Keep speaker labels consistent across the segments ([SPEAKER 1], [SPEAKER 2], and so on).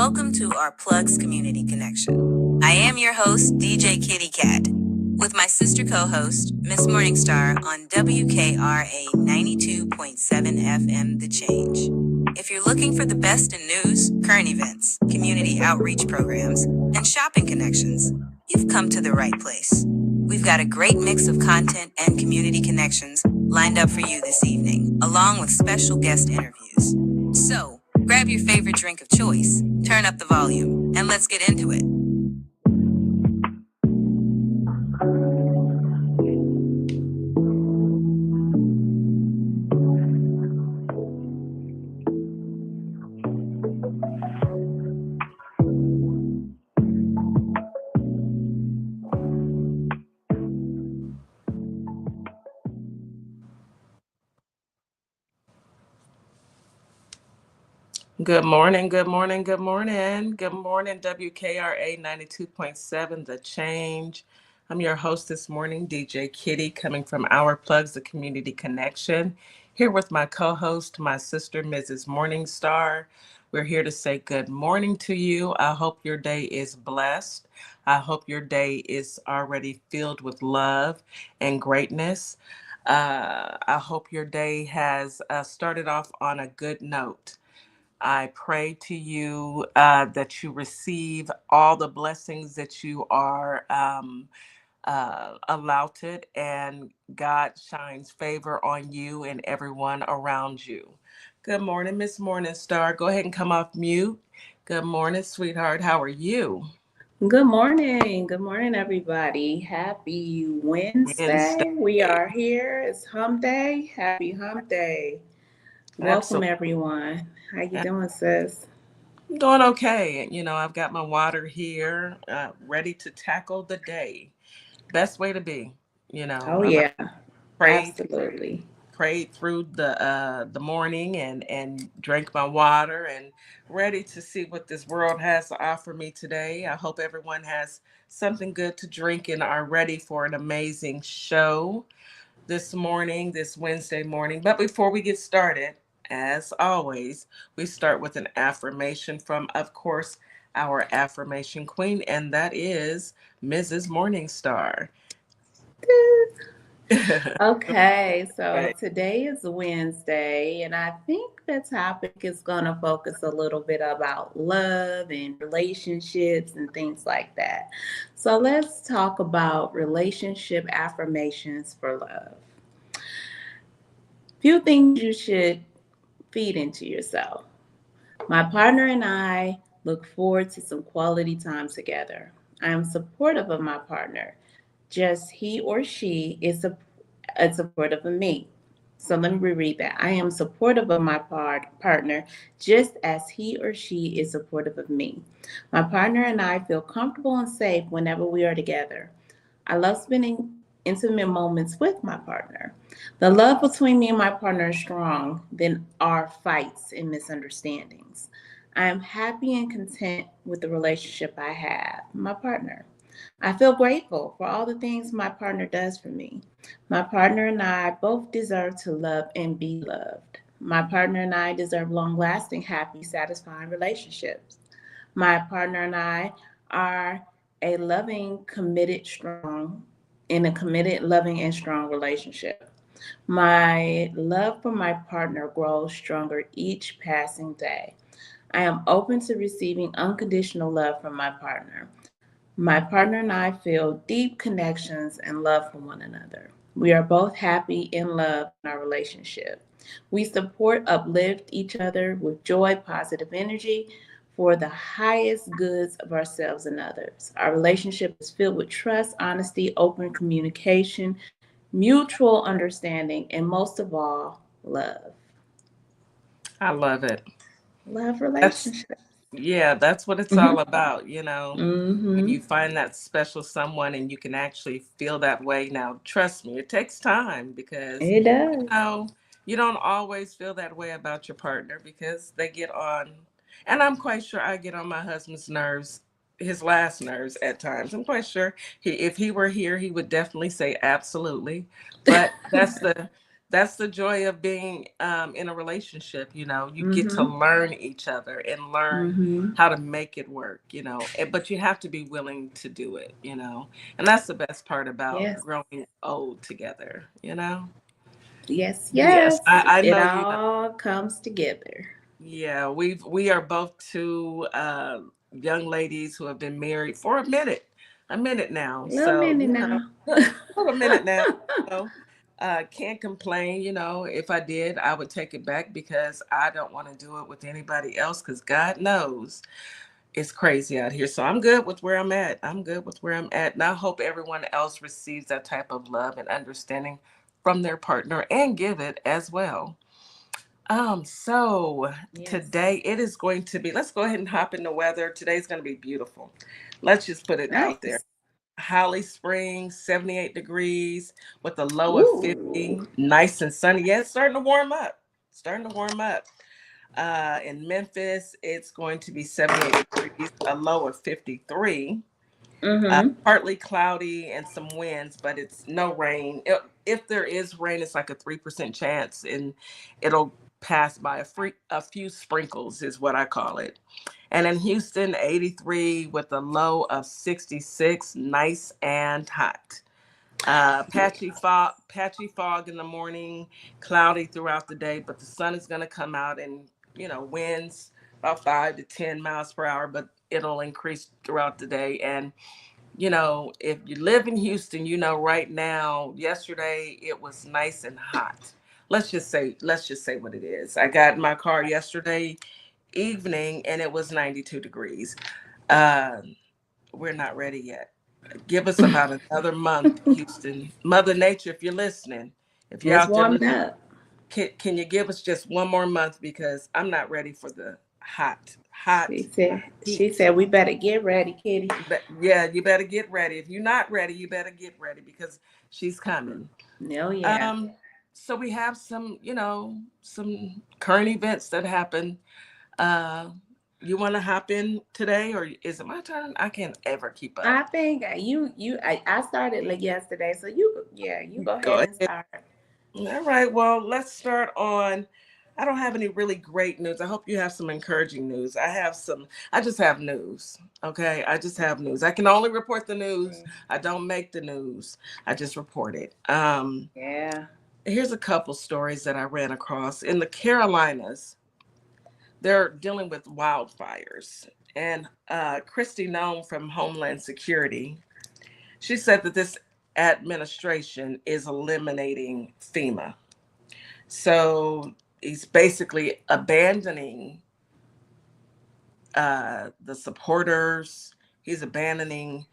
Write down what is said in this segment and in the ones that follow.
[SPEAKER 1] welcome to our Plugs Community Connection. I am your host, DJ Kitty Cat, with my sister co-host, Miss Morningstar on WKRA 92.7 FM The Change. If you're looking for the best in news, current events, community outreach programs, and shopping connections, you've come to the right place. We've got a great mix of content and community connections lined up for you this evening, along with special guest interviews. So, grab your favorite drink of choice, turn up the volume, and let's get into it.
[SPEAKER 2] Good morning, good morning, good morning. Good morning, WKRA 92.7, The Change. I'm your host this morning, DJ Kitty, coming from Our Plugs, the Community Connection. Here with my co-host, my sister, Mrs. Morningstar. We're here to say good morning to you. I hope your day is blessed. I hope your day is already filled with love and greatness. I hope your day has started off on a good note. I pray to you that you receive all the blessings that you are allotted, and God shines favor on you and everyone around you. Good morning, Miss Morningstar. Go ahead and come off mute. Good morning, sweetheart. How are you?
[SPEAKER 3] Good morning. Good morning, everybody. Happy
[SPEAKER 2] Wednesday.
[SPEAKER 3] Wednesday. We are here. It's hump day. Happy hump day. Welcome,
[SPEAKER 2] Absolutely.
[SPEAKER 3] everyone. How you doing, sis?
[SPEAKER 2] I'm doing okay. I've got my water here, ready to tackle the day. Best way to be.
[SPEAKER 3] Oh,
[SPEAKER 2] I've
[SPEAKER 3] yeah.
[SPEAKER 2] prayed
[SPEAKER 3] Absolutely.
[SPEAKER 2] prayed through the morning and drank my water and ready to see what this world has to offer me today. I hope everyone has something good to drink and are ready for an amazing show this morning, this Wednesday morning. But before we get started, as always, we start with an affirmation from, of course, our affirmation queen, and that is Mrs. Morningstar.
[SPEAKER 3] Okay, so
[SPEAKER 2] Okay.
[SPEAKER 3] today is Wednesday, and I think the topic is going to focus a little bit about love and relationships and things like that. So let's talk about relationship affirmations for love. Few things you should feed into yourself. My partner and I look forward to some quality time together. I am supportive of my partner. Just he or she is supportive of me. So let me reread that. I am supportive of my partner just as he or she is supportive of me. My partner and I feel comfortable and safe whenever we are together. I love spending intimate moments with my partner. The love between me and my partner is strong than our fights and misunderstandings. I am happy and content with the relationship I have, my partner. I feel grateful for all the things my partner does for me. My partner and I both deserve to love and be loved. My partner and I deserve long lasting, happy, satisfying relationships. My partner and I are a loving, committed, strong, in a committed, loving, and strong relationship. My love for my partner grows stronger each passing day. I am open to receiving unconditional love from my partner. My partner and I feel deep connections and love for one another. We are both happy in love in our relationship. We support, uplift each other with joy, positive energy for the highest goods of ourselves and others. Our relationship is filled with trust, honesty, open communication, mutual understanding, and most of all, love.
[SPEAKER 2] I love it.
[SPEAKER 3] Love
[SPEAKER 2] That's
[SPEAKER 3] relationships.
[SPEAKER 2] Yeah, that's what it's all
[SPEAKER 3] Mm-hmm.
[SPEAKER 2] about. When
[SPEAKER 3] Mm-hmm.
[SPEAKER 2] you find that special someone and you can actually feel that way. Now, trust me, it takes time because,
[SPEAKER 3] It
[SPEAKER 2] you
[SPEAKER 3] does.
[SPEAKER 2] know, you don't always feel that way about your partner because they get on, and I'm quite sure I get on my husband's nerves, his last nerves at times. I'm quite sure if he were here, he would definitely say absolutely. But that's the joy of being in a relationship. You get to
[SPEAKER 3] Mm-hmm.
[SPEAKER 2] learn each other and learn
[SPEAKER 3] Mm-hmm.
[SPEAKER 2] how to make it work. But you have to be willing to do it. And that's the best part about
[SPEAKER 3] Yes.
[SPEAKER 2] growing old together.
[SPEAKER 3] Yes,
[SPEAKER 2] Yes,
[SPEAKER 3] yes.
[SPEAKER 2] I
[SPEAKER 3] It
[SPEAKER 2] know.
[SPEAKER 3] all comes together.
[SPEAKER 2] Yeah, we are both two young ladies who have been married for a minute now.
[SPEAKER 3] A little
[SPEAKER 2] So
[SPEAKER 3] minute now.
[SPEAKER 2] a minute now. So, can't complain. If I did, I would take it back because I don't want to do it with anybody else. Because God knows it's crazy out here. So I'm good with where I'm at. And I hope everyone else receives that type of love and understanding from their partner and give it as well. So
[SPEAKER 3] Yes.
[SPEAKER 2] today it is going to be, let's go ahead and hop in the weather. Today's going to be beautiful. Let's just put it out there.
[SPEAKER 3] Nice.
[SPEAKER 2] Holly Springs, 78 degrees with a low of
[SPEAKER 3] Ooh.
[SPEAKER 2] 50, nice and sunny. Yeah, it's starting to warm up. Starting to warm up. In Memphis, it's going to be 78 degrees, a low of 53.
[SPEAKER 3] Mm-hmm.
[SPEAKER 2] Partly cloudy and some winds, but it's no rain. If there is rain, it's like a 3% chance, and it'll pass by a few sprinkles, is what I call it. And in Houston, 83 with a low of 66, nice and hot. Patchy fog in the morning, cloudy throughout the day, but the sun is going to come out and winds about 5 to 10 miles per hour, but it'll increase throughout the day. And if you live in Houston, right now, yesterday it was nice and hot. Let's just say what it is. I got in my car yesterday evening and it was 92 degrees. Uh, we're not ready yet. Give us about another month, Houston. Mother Nature, if you're listening, if you're
[SPEAKER 3] It's
[SPEAKER 2] out there
[SPEAKER 3] warming
[SPEAKER 2] listening,
[SPEAKER 3] up.
[SPEAKER 2] can you give us just one more month because I'm not ready for the hot
[SPEAKER 3] She said, she
[SPEAKER 2] heat.
[SPEAKER 3] said, we better get ready, kitty.
[SPEAKER 2] But yeah, you better get ready. If you're not ready, you better get ready because she's coming.
[SPEAKER 3] Oh, yeah.
[SPEAKER 2] Um, so we have some current events that happen. Uh, you want to hop in today, or is it my turn? I can't ever keep up.
[SPEAKER 3] I think I started like yesterday, so you go
[SPEAKER 2] Go
[SPEAKER 3] ahead and
[SPEAKER 2] ahead.
[SPEAKER 3] start.
[SPEAKER 2] All right. Well, let's start on. I don't have any really great news. I hope you have some encouraging news. I just have news. Okay. I just have news. I can only report the news. I don't make the news. I just report it.
[SPEAKER 3] Yeah.
[SPEAKER 2] Here's a couple stories that I ran across. In the Carolinas, they're dealing with wildfires. And Christy Nome from Homeland Security, she said that this administration is eliminating FEMA. So he's basically abandoning the supporters. He's abandoning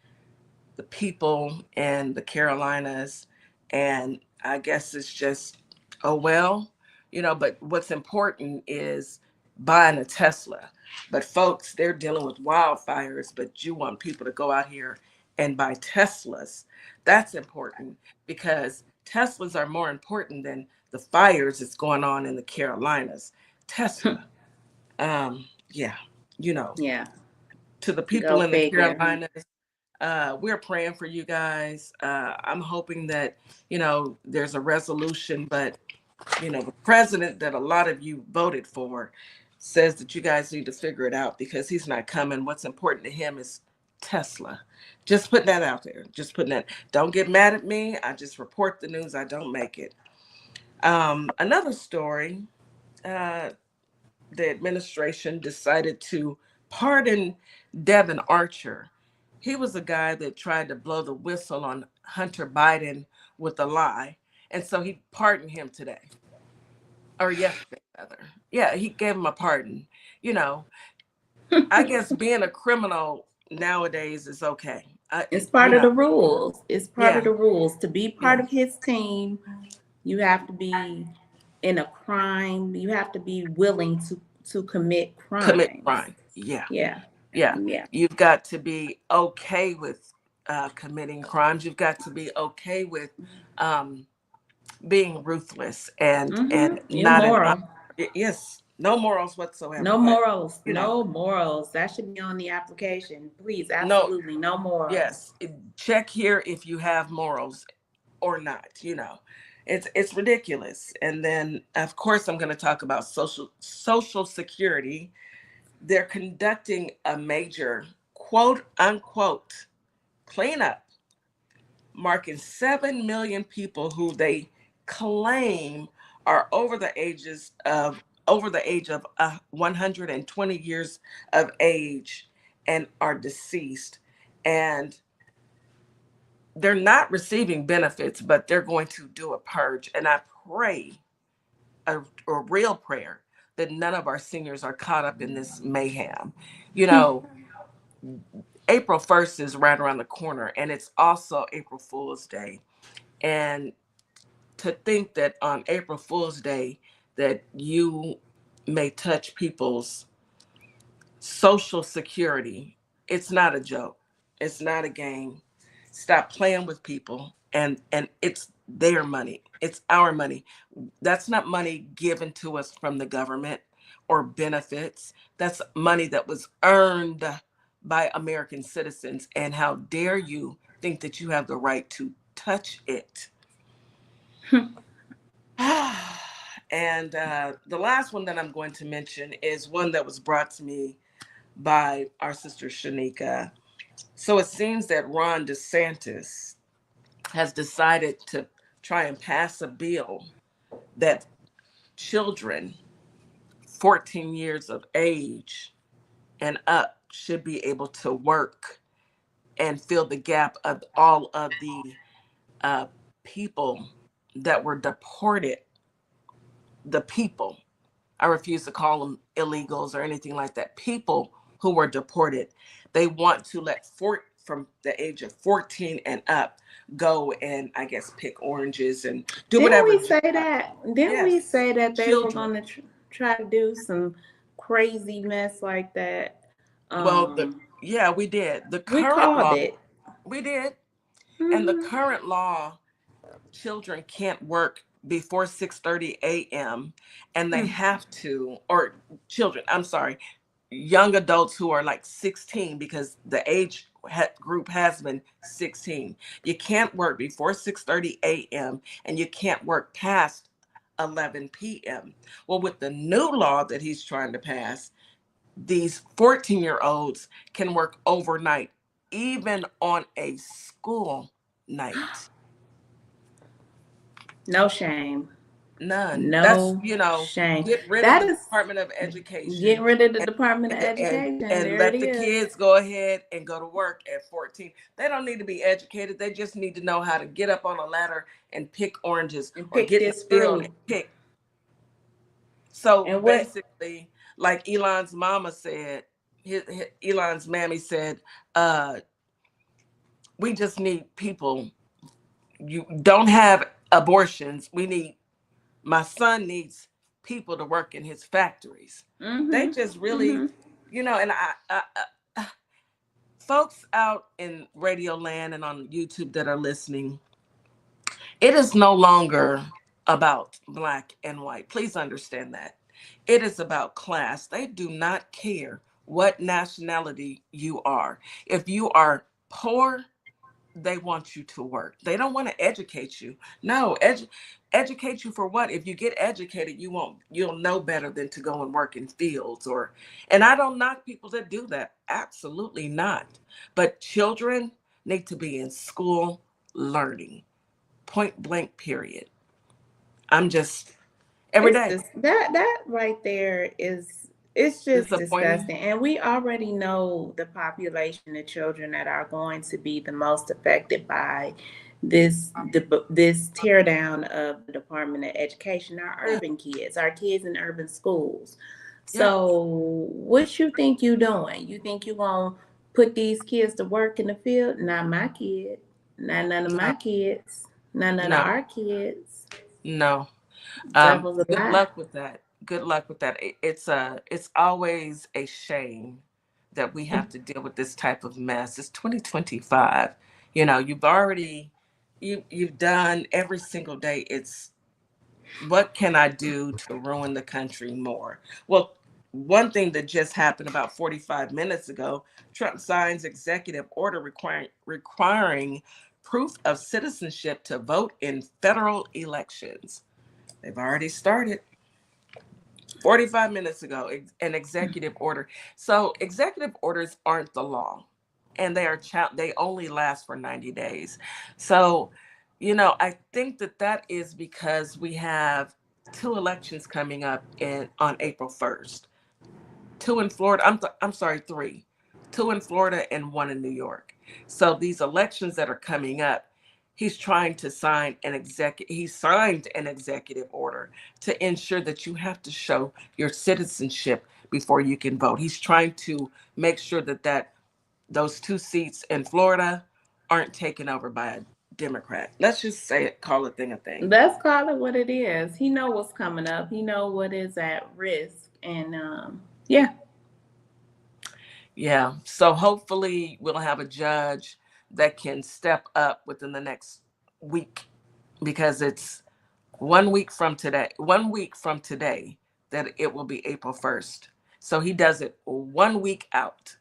[SPEAKER 2] the people in the Carolinas. And I guess it's just, oh, well, but what's important is buying a Tesla. But folks, they're dealing with wildfires, but you want people to go out here and buy Teslas. That's important because Teslas are more important than the fires that's going on in the Carolinas. Tesla. Yeah, you know,
[SPEAKER 3] Yeah.
[SPEAKER 2] to the people
[SPEAKER 3] Go
[SPEAKER 2] in the
[SPEAKER 3] figure.
[SPEAKER 2] Carolinas, we're praying for you guys. I'm hoping that, there's a resolution, but, the president that a lot of you voted for says that you guys need to figure it out because he's not coming. What's important to him is Tesla. Just putting that out there. Just putting that. Don't get mad at me. I just report the news. I don't make it. Another story, uh, the administration decided to pardon Devin Archer. He was a guy that tried to blow the whistle on Hunter Biden with a lie. And so he pardoned him today, or yesterday, rather. Yeah, he gave him a pardon. You know, I guess being a criminal nowadays is okay.
[SPEAKER 3] It's
[SPEAKER 2] You
[SPEAKER 3] part of
[SPEAKER 2] know,
[SPEAKER 3] the rules. It's part of
[SPEAKER 2] yeah,
[SPEAKER 3] the rules. To be part
[SPEAKER 2] yeah,
[SPEAKER 3] of his team, you have to be in a crime. You have to be willing to commit
[SPEAKER 2] commit
[SPEAKER 3] crimes.
[SPEAKER 2] crime. Yeah,
[SPEAKER 3] Yeah.
[SPEAKER 2] yeah.
[SPEAKER 3] Yeah.
[SPEAKER 2] You've got to be okay with committing crimes. You've got to be okay with um, being ruthless and
[SPEAKER 3] You're
[SPEAKER 2] not an
[SPEAKER 3] moral.
[SPEAKER 2] yes, no morals
[SPEAKER 3] No
[SPEAKER 2] whatsoever. But
[SPEAKER 3] morals.
[SPEAKER 2] you know,
[SPEAKER 3] No morals. That should be on the application. Please,
[SPEAKER 2] no,
[SPEAKER 3] absolutely no morals.
[SPEAKER 2] yes, check here if you have morals or not. It's ridiculous. And then of course I'm going to talk about social security. They're conducting a major quote unquote cleanup, marking 7 million people who they claim are over the age of 120 years of age and are deceased. And they're not receiving benefits, but they're going to do a purge. And I pray a real prayer that none of our seniors are caught up in this mayhem. You know, April 1st is right around the corner, and it's also April Fool's Day. And to think that on April Fool's Day that you may touch people's social security, it's not a joke. It's not a game. Stop playing with people, and it's their money. It's our money. That's not money given to us from the government or benefits. That's money that was earned by American citizens. And how dare you think that you have the right to touch it? And the last one that I'm going to mention is one that was brought to me by our sister Shanika. So it seems that Ron DeSantis has decided to try and pass a bill that children 14 years of age and up should be able to work and fill the gap of all of the uh, people that were deported. The people, I refuse to call them illegals or anything like that. People who were deported, they want to let from the age of 14 and up go and I guess pick oranges and do
[SPEAKER 3] Didn't
[SPEAKER 2] whatever
[SPEAKER 3] we say
[SPEAKER 2] job.
[SPEAKER 3] that? Didn't we
[SPEAKER 2] Yes,
[SPEAKER 3] say that they were
[SPEAKER 2] children.
[SPEAKER 3] going to try to do some crazy mess like that?
[SPEAKER 2] Well,
[SPEAKER 3] Um,
[SPEAKER 2] yeah, we did. The
[SPEAKER 3] we
[SPEAKER 2] current
[SPEAKER 3] called
[SPEAKER 2] law,
[SPEAKER 3] it.
[SPEAKER 2] we did. And the
[SPEAKER 3] Hmm.
[SPEAKER 2] current law, children can't work before 6:30 a.m. and they have to, or children, I'm sorry, young adults who are like 16, because the age group has been 16. You can't work before 6:30 a.m. and you can't work past 11 p.m. Well, with the new law that he's trying to pass, these 14-year-olds can work overnight, even on a school night.
[SPEAKER 3] No shame.
[SPEAKER 2] None. That's,
[SPEAKER 3] No shame.
[SPEAKER 2] get rid of
[SPEAKER 3] That
[SPEAKER 2] the
[SPEAKER 3] is
[SPEAKER 2] Department of Education
[SPEAKER 3] getting rid of the
[SPEAKER 2] and
[SPEAKER 3] Department of
[SPEAKER 2] and
[SPEAKER 3] Education.
[SPEAKER 2] and
[SPEAKER 3] There it
[SPEAKER 2] let the
[SPEAKER 3] is.
[SPEAKER 2] kids go ahead and go to work at 14. They don't need to be educated. They just need to know how to get up on a ladder and pick oranges
[SPEAKER 3] And
[SPEAKER 2] or
[SPEAKER 3] pick
[SPEAKER 2] get in the
[SPEAKER 3] this
[SPEAKER 2] field and
[SPEAKER 3] fruit.
[SPEAKER 2] pick. So
[SPEAKER 3] And what
[SPEAKER 2] basically, like Elon's mama said, Elon's mammy said, uh, we just need people. You don't have abortions. My son needs people to work in his factories. They
[SPEAKER 3] mm-hmm.
[SPEAKER 2] just really,
[SPEAKER 3] Mm-hmm.
[SPEAKER 2] and folks out in Radio Land and on YouTube that are listening, it is no longer about black and white. Please understand that. It is about class. They do not care what nationality you are. If you are poor, they want you to work. They don't want to educate you. No, educate you for what? If you get educated, you'll know better than to go and work in fields and I don't knock people that do that. Absolutely not. But children need to be in school learning. Point blank period. I'm just every
[SPEAKER 3] It's
[SPEAKER 2] day
[SPEAKER 3] just that right there is it's just
[SPEAKER 2] disappointing.
[SPEAKER 3] disgusting. And we already know the population of children that are going to be the most affected by this tear down of the Department of Education, our
[SPEAKER 2] Yeah,
[SPEAKER 3] urban kids, our kids in urban schools.
[SPEAKER 2] yeah.
[SPEAKER 3] So what you think you doing? You think you gonna put these kids to work in the field? Not my kid. Not none of
[SPEAKER 2] No,
[SPEAKER 3] my kids. Not none of
[SPEAKER 2] no,
[SPEAKER 3] our kids.
[SPEAKER 2] no.
[SPEAKER 3] Devil's a
[SPEAKER 2] Good
[SPEAKER 3] lie.
[SPEAKER 2] luck with that. Good luck with that. It's always a shame that we have to deal with this type of mess. It's 2025. You've done every single day. It's what can I do to ruin the country more? Well, one thing that just happened about 45 minutes ago, Trump signs executive order requiring proof of citizenship to vote in federal elections. They've already started 45 minutes ago, an executive order. So executive orders aren't the law, and they only last for 90 days. So, I think that is because we have two elections coming up on April 1st. Two in Florida. I'm sorry, three. Two in Florida and one in New York. So these elections that are coming up, he's trying to he signed an executive order to ensure that you have to show your citizenship before you can vote. He's trying to make sure that those two seats in Florida aren't taken over by a Democrat. Let's just say it, call a thing a thing.
[SPEAKER 3] Let's call it what it is. He know what's coming up. He know what is at risk, and yeah.
[SPEAKER 2] Yeah. So hopefully we'll have a judge that can step up within the next week, because it's 1 week from today. 1 week from today that it will be April 1st. So he does it 1 week out.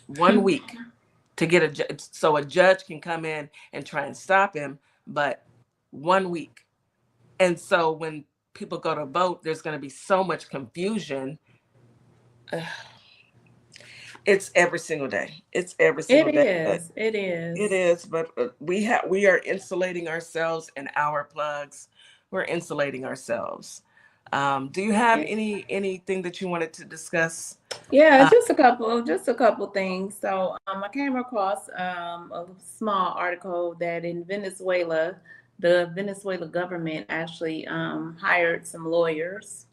[SPEAKER 2] 1 week to get a judge, so a judge can come in and try and stop him, but 1 week. And so when people go to vote, there's going to be so much confusion. It's every single day. It's every single
[SPEAKER 3] It
[SPEAKER 2] day.
[SPEAKER 3] is. It
[SPEAKER 2] It
[SPEAKER 3] is.
[SPEAKER 2] is, but we are insulating ourselves in our plugs. We're insulating ourselves. Do you have anything that you wanted to discuss?
[SPEAKER 3] Yeah,
[SPEAKER 2] Uh,
[SPEAKER 3] just a couple things. So I came across a small article that in Venezuela, the Venezuela government actually hired some lawyers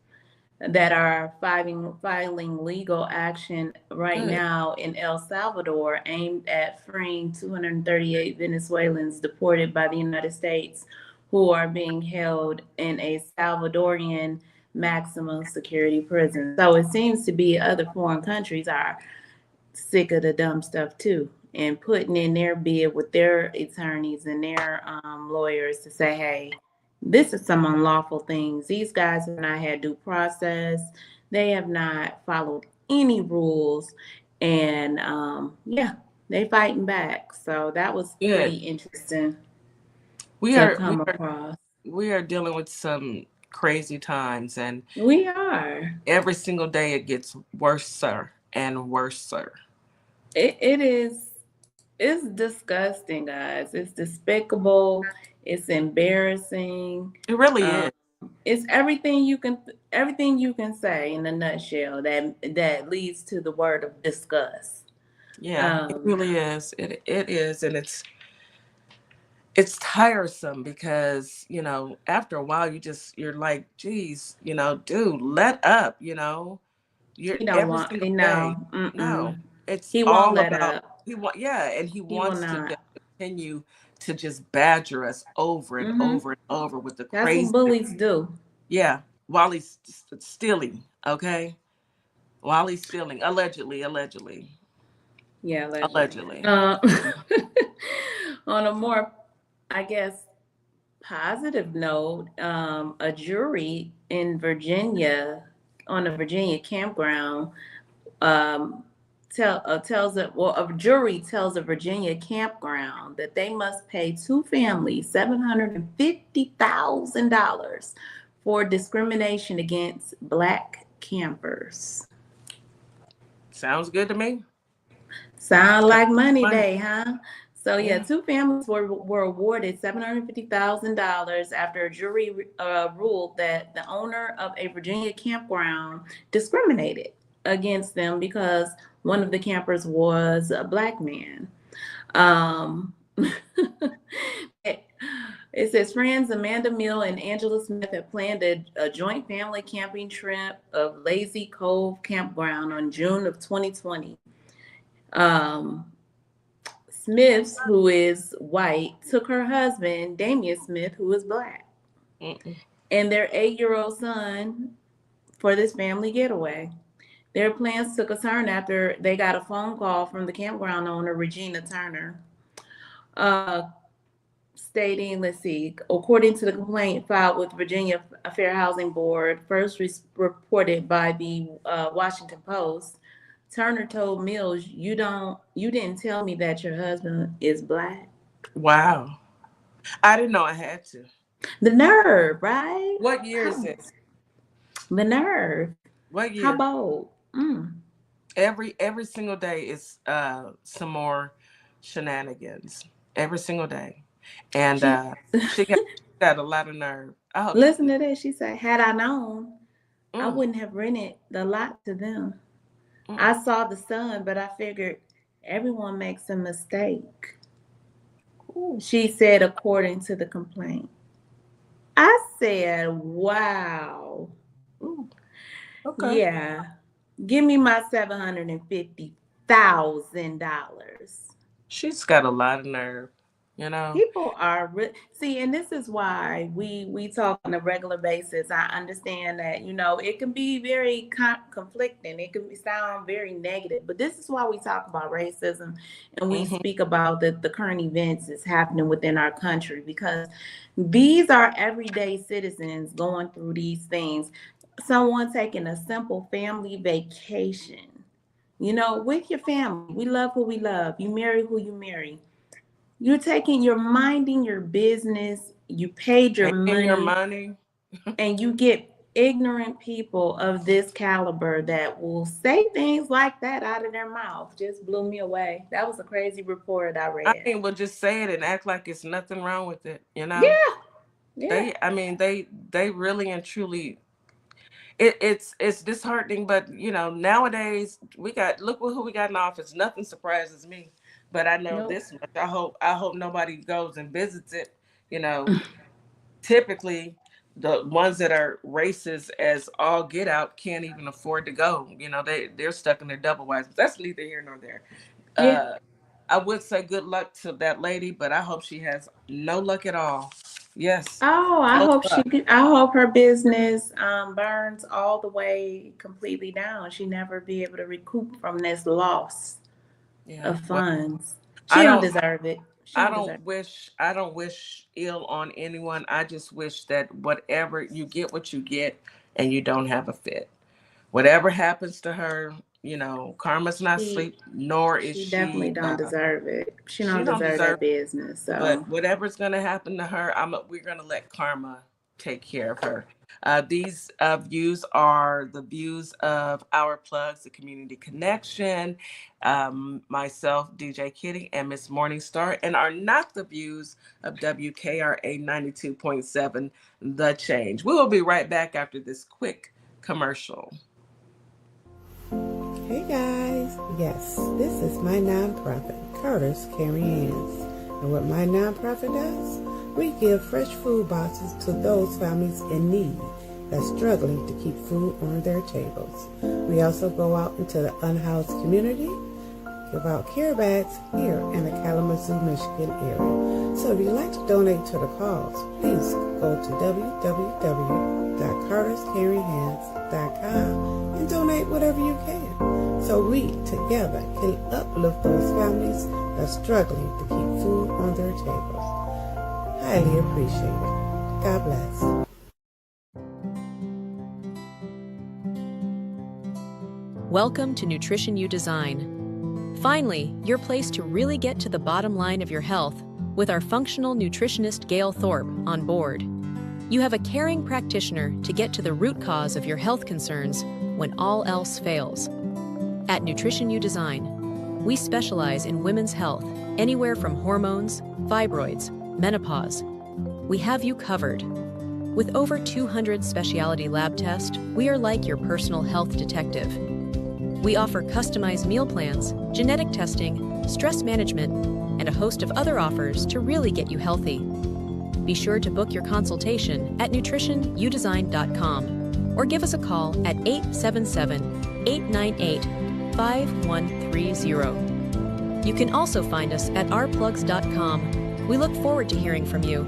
[SPEAKER 3] that are filing legal action right
[SPEAKER 2] Good.
[SPEAKER 3] now in El Salvador aimed at freeing 238 Venezuelans deported by the United States who are being held in a Salvadorian maximum security prison. So it seems to be other foreign countries are sick of the dumb stuff too, and putting in their bid with their attorneys and their lawyers to say, hey, this is some unlawful things. These guys have not had due process. They have not followed any rules. And yeah, they fighting back. So that was pretty
[SPEAKER 2] Good.
[SPEAKER 3] interesting
[SPEAKER 2] We
[SPEAKER 3] to
[SPEAKER 2] are we
[SPEAKER 3] come
[SPEAKER 2] are
[SPEAKER 3] across.
[SPEAKER 2] we are dealing with some crazy times, and
[SPEAKER 3] We are.
[SPEAKER 2] every single day it gets worse, sir, and worse, sir.
[SPEAKER 3] It is. It's disgusting, guys. It's despicable. It's embarrassing.
[SPEAKER 2] It really
[SPEAKER 3] Um,
[SPEAKER 2] is.
[SPEAKER 3] it's everything you can say in a nutshell that leads to the word of disgust.
[SPEAKER 2] Yeah, it
[SPEAKER 3] Um,
[SPEAKER 2] really is. It is, and it's tiresome because, after a while you're like, geez, dude, let up, you're
[SPEAKER 3] he don't
[SPEAKER 2] every
[SPEAKER 3] want.
[SPEAKER 2] single day.
[SPEAKER 3] No,
[SPEAKER 2] No, it's
[SPEAKER 3] he won't
[SPEAKER 2] all
[SPEAKER 3] let
[SPEAKER 2] about
[SPEAKER 3] up.
[SPEAKER 2] yeah, and he
[SPEAKER 3] He will
[SPEAKER 2] wants to just
[SPEAKER 3] not.
[SPEAKER 2] continue to just badger us over and
[SPEAKER 3] Hmm.
[SPEAKER 2] over and over with the
[SPEAKER 3] That's what
[SPEAKER 2] crazy,
[SPEAKER 3] bullies do.
[SPEAKER 2] yeah, while he's stealing, okay? While he's stealing, allegedly.
[SPEAKER 3] Yeah, allegedly.
[SPEAKER 2] Allegedly.
[SPEAKER 3] On a more, I guess, positive note, a jury in Virginia, on a Virginia campground, um, a jury tells a Virginia campground that they must pay two families $750,000 for discrimination against Black campers.
[SPEAKER 2] Sounds good to me.
[SPEAKER 3] Sound
[SPEAKER 2] Sounds
[SPEAKER 3] like money
[SPEAKER 2] funny.
[SPEAKER 3] day, huh? So yeah,
[SPEAKER 2] Yeah.
[SPEAKER 3] two families were awarded $750,000 after a jury ruled that the owner of a Virginia campground discriminated against them because one of the campers was a Black man. Um, it says friends Amanda Mill and Angela Smith have planned a joint family camping trip of Lazy Cove Campground on June of 2020. Um, Smiths, who is white, took her husband, Damian Smith, who is Black,
[SPEAKER 2] Mm-mm.
[SPEAKER 3] and their 8-year-old son for this family getaway. Their plans took a turn after they got a phone call from the campground owner, Regina Turner, uh, stating, let's see, according to the complaint filed with Virginia Fair Housing Board, first reported by the Washington Post, Turner told Mills, you didn't tell me that your husband is Black."
[SPEAKER 2] Wow. I didn't know I had to.
[SPEAKER 3] The nerve, right?
[SPEAKER 2] What year is
[SPEAKER 3] How
[SPEAKER 2] this?
[SPEAKER 3] the nerve.
[SPEAKER 2] What
[SPEAKER 3] How
[SPEAKER 2] year?
[SPEAKER 3] bold.
[SPEAKER 2] Every single day is some more shenanigans. Every single day. And
[SPEAKER 3] She
[SPEAKER 2] she got a lot of nerve. I hope she
[SPEAKER 3] listen to this. She said, "Had I known, I
[SPEAKER 2] mm,
[SPEAKER 3] wouldn't have rented the lot to them.
[SPEAKER 2] mm.
[SPEAKER 3] I saw the sun, but I figured everyone makes a mistake."
[SPEAKER 2] Ooh,
[SPEAKER 3] She said, according to the complaint. I said, "Wow,
[SPEAKER 2] ooh, okay.
[SPEAKER 3] yeah, give me my $750,000."
[SPEAKER 2] She's got a lot of nerve, you know.
[SPEAKER 3] People are see, and this is why we talk on a regular basis. I understand that it can be very conflicting. It can sound very negative, but this is why we talk about racism and we
[SPEAKER 2] Hmm.
[SPEAKER 3] speak about the current events that's happening within our country, because these are everyday citizens going through these things. Someone taking a simple family vacation, with your family. We love who we love. You marry who you marry. You're minding your business, you paid your
[SPEAKER 2] Making your
[SPEAKER 3] money,
[SPEAKER 2] money.
[SPEAKER 3] and you get ignorant people of this caliber that will say things like that out of their mouth. Just blew me away. That was a crazy report I
[SPEAKER 2] I
[SPEAKER 3] read.
[SPEAKER 2] mean, we'll just say it and act like it's nothing wrong with it, you know.
[SPEAKER 3] Yeah, yeah.
[SPEAKER 2] I mean, they really and truly. It's disheartening, but nowadays we got look who we got in office. Nothing surprises me, but I know
[SPEAKER 3] Nope.
[SPEAKER 2] this much. I hope nobody goes and visits it. You know, typically the ones that are racist as all get out can't even afford to go. They're stuck in their double wives. But that's neither here nor there.
[SPEAKER 3] Yeah.
[SPEAKER 2] Uh, I would say good luck to that lady, but I hope she has no luck at all. Yes,
[SPEAKER 3] Oh,
[SPEAKER 2] no luck.
[SPEAKER 3] I hope her business burns all the way completely down. She never be able to recoup from this loss
[SPEAKER 2] Yeah.
[SPEAKER 3] of
[SPEAKER 2] Well,
[SPEAKER 3] funds. She
[SPEAKER 2] I
[SPEAKER 3] don't
[SPEAKER 2] don't.
[SPEAKER 3] deserve it. She
[SPEAKER 2] I
[SPEAKER 3] don't deserve
[SPEAKER 2] don't wish I don't wish ill on anyone. I just wish that whatever you get what you get and you don't have a fit. Whatever happens to her, karma's not
[SPEAKER 3] it.
[SPEAKER 2] asleep, nor is
[SPEAKER 3] She definitely don't deserve it. She
[SPEAKER 2] she
[SPEAKER 3] don't
[SPEAKER 2] don't
[SPEAKER 3] deserve
[SPEAKER 2] deserve
[SPEAKER 3] that business.
[SPEAKER 2] but
[SPEAKER 3] So
[SPEAKER 2] whatever's going to happen to her, we're going to let karma take care of her. These views are the views of Our Plugs, the community connection, myself, DJ Kitty, and Miss Morningstar, and are not the views of WKRA 92.7, The Change. We will be right back after this quick commercial.
[SPEAKER 4] Hey guys, yes, this is my nonprofit, Carter's Caring Hands. And what my nonprofit does, we give fresh food boxes to those families in need that's struggling to keep food on their tables. We also go out into the unhoused community, give out care bags here in the Kalamazoo, Michigan area. So if you'd like to donate to the cause, please go to www.carterscaringhands.com and donate whatever you can, so we together can uplift those families that's struggling to keep food on their tables. Highly appreciated. God bless.
[SPEAKER 5] Welcome to Nutrition You Design. Finally, your place to really get to the bottom line of your health with our functional nutritionist Gail Thorpe on board. You have a caring practitioner to get to the root cause of your health concerns when all else fails. At Nutrition You Design, we specialize in women's health, anywhere from hormones, fibroids, menopause. We have you covered. With over 200 specialty lab tests, we are like your personal health detective. We offer customized meal plans, genetic testing, stress management, and a host of other offers to really get you healthy. Be sure to book your consultation at nutritionyoudesign.com or give us a call at 877-898-5130. You can also find us at ourplugs.com. We look forward to hearing from you.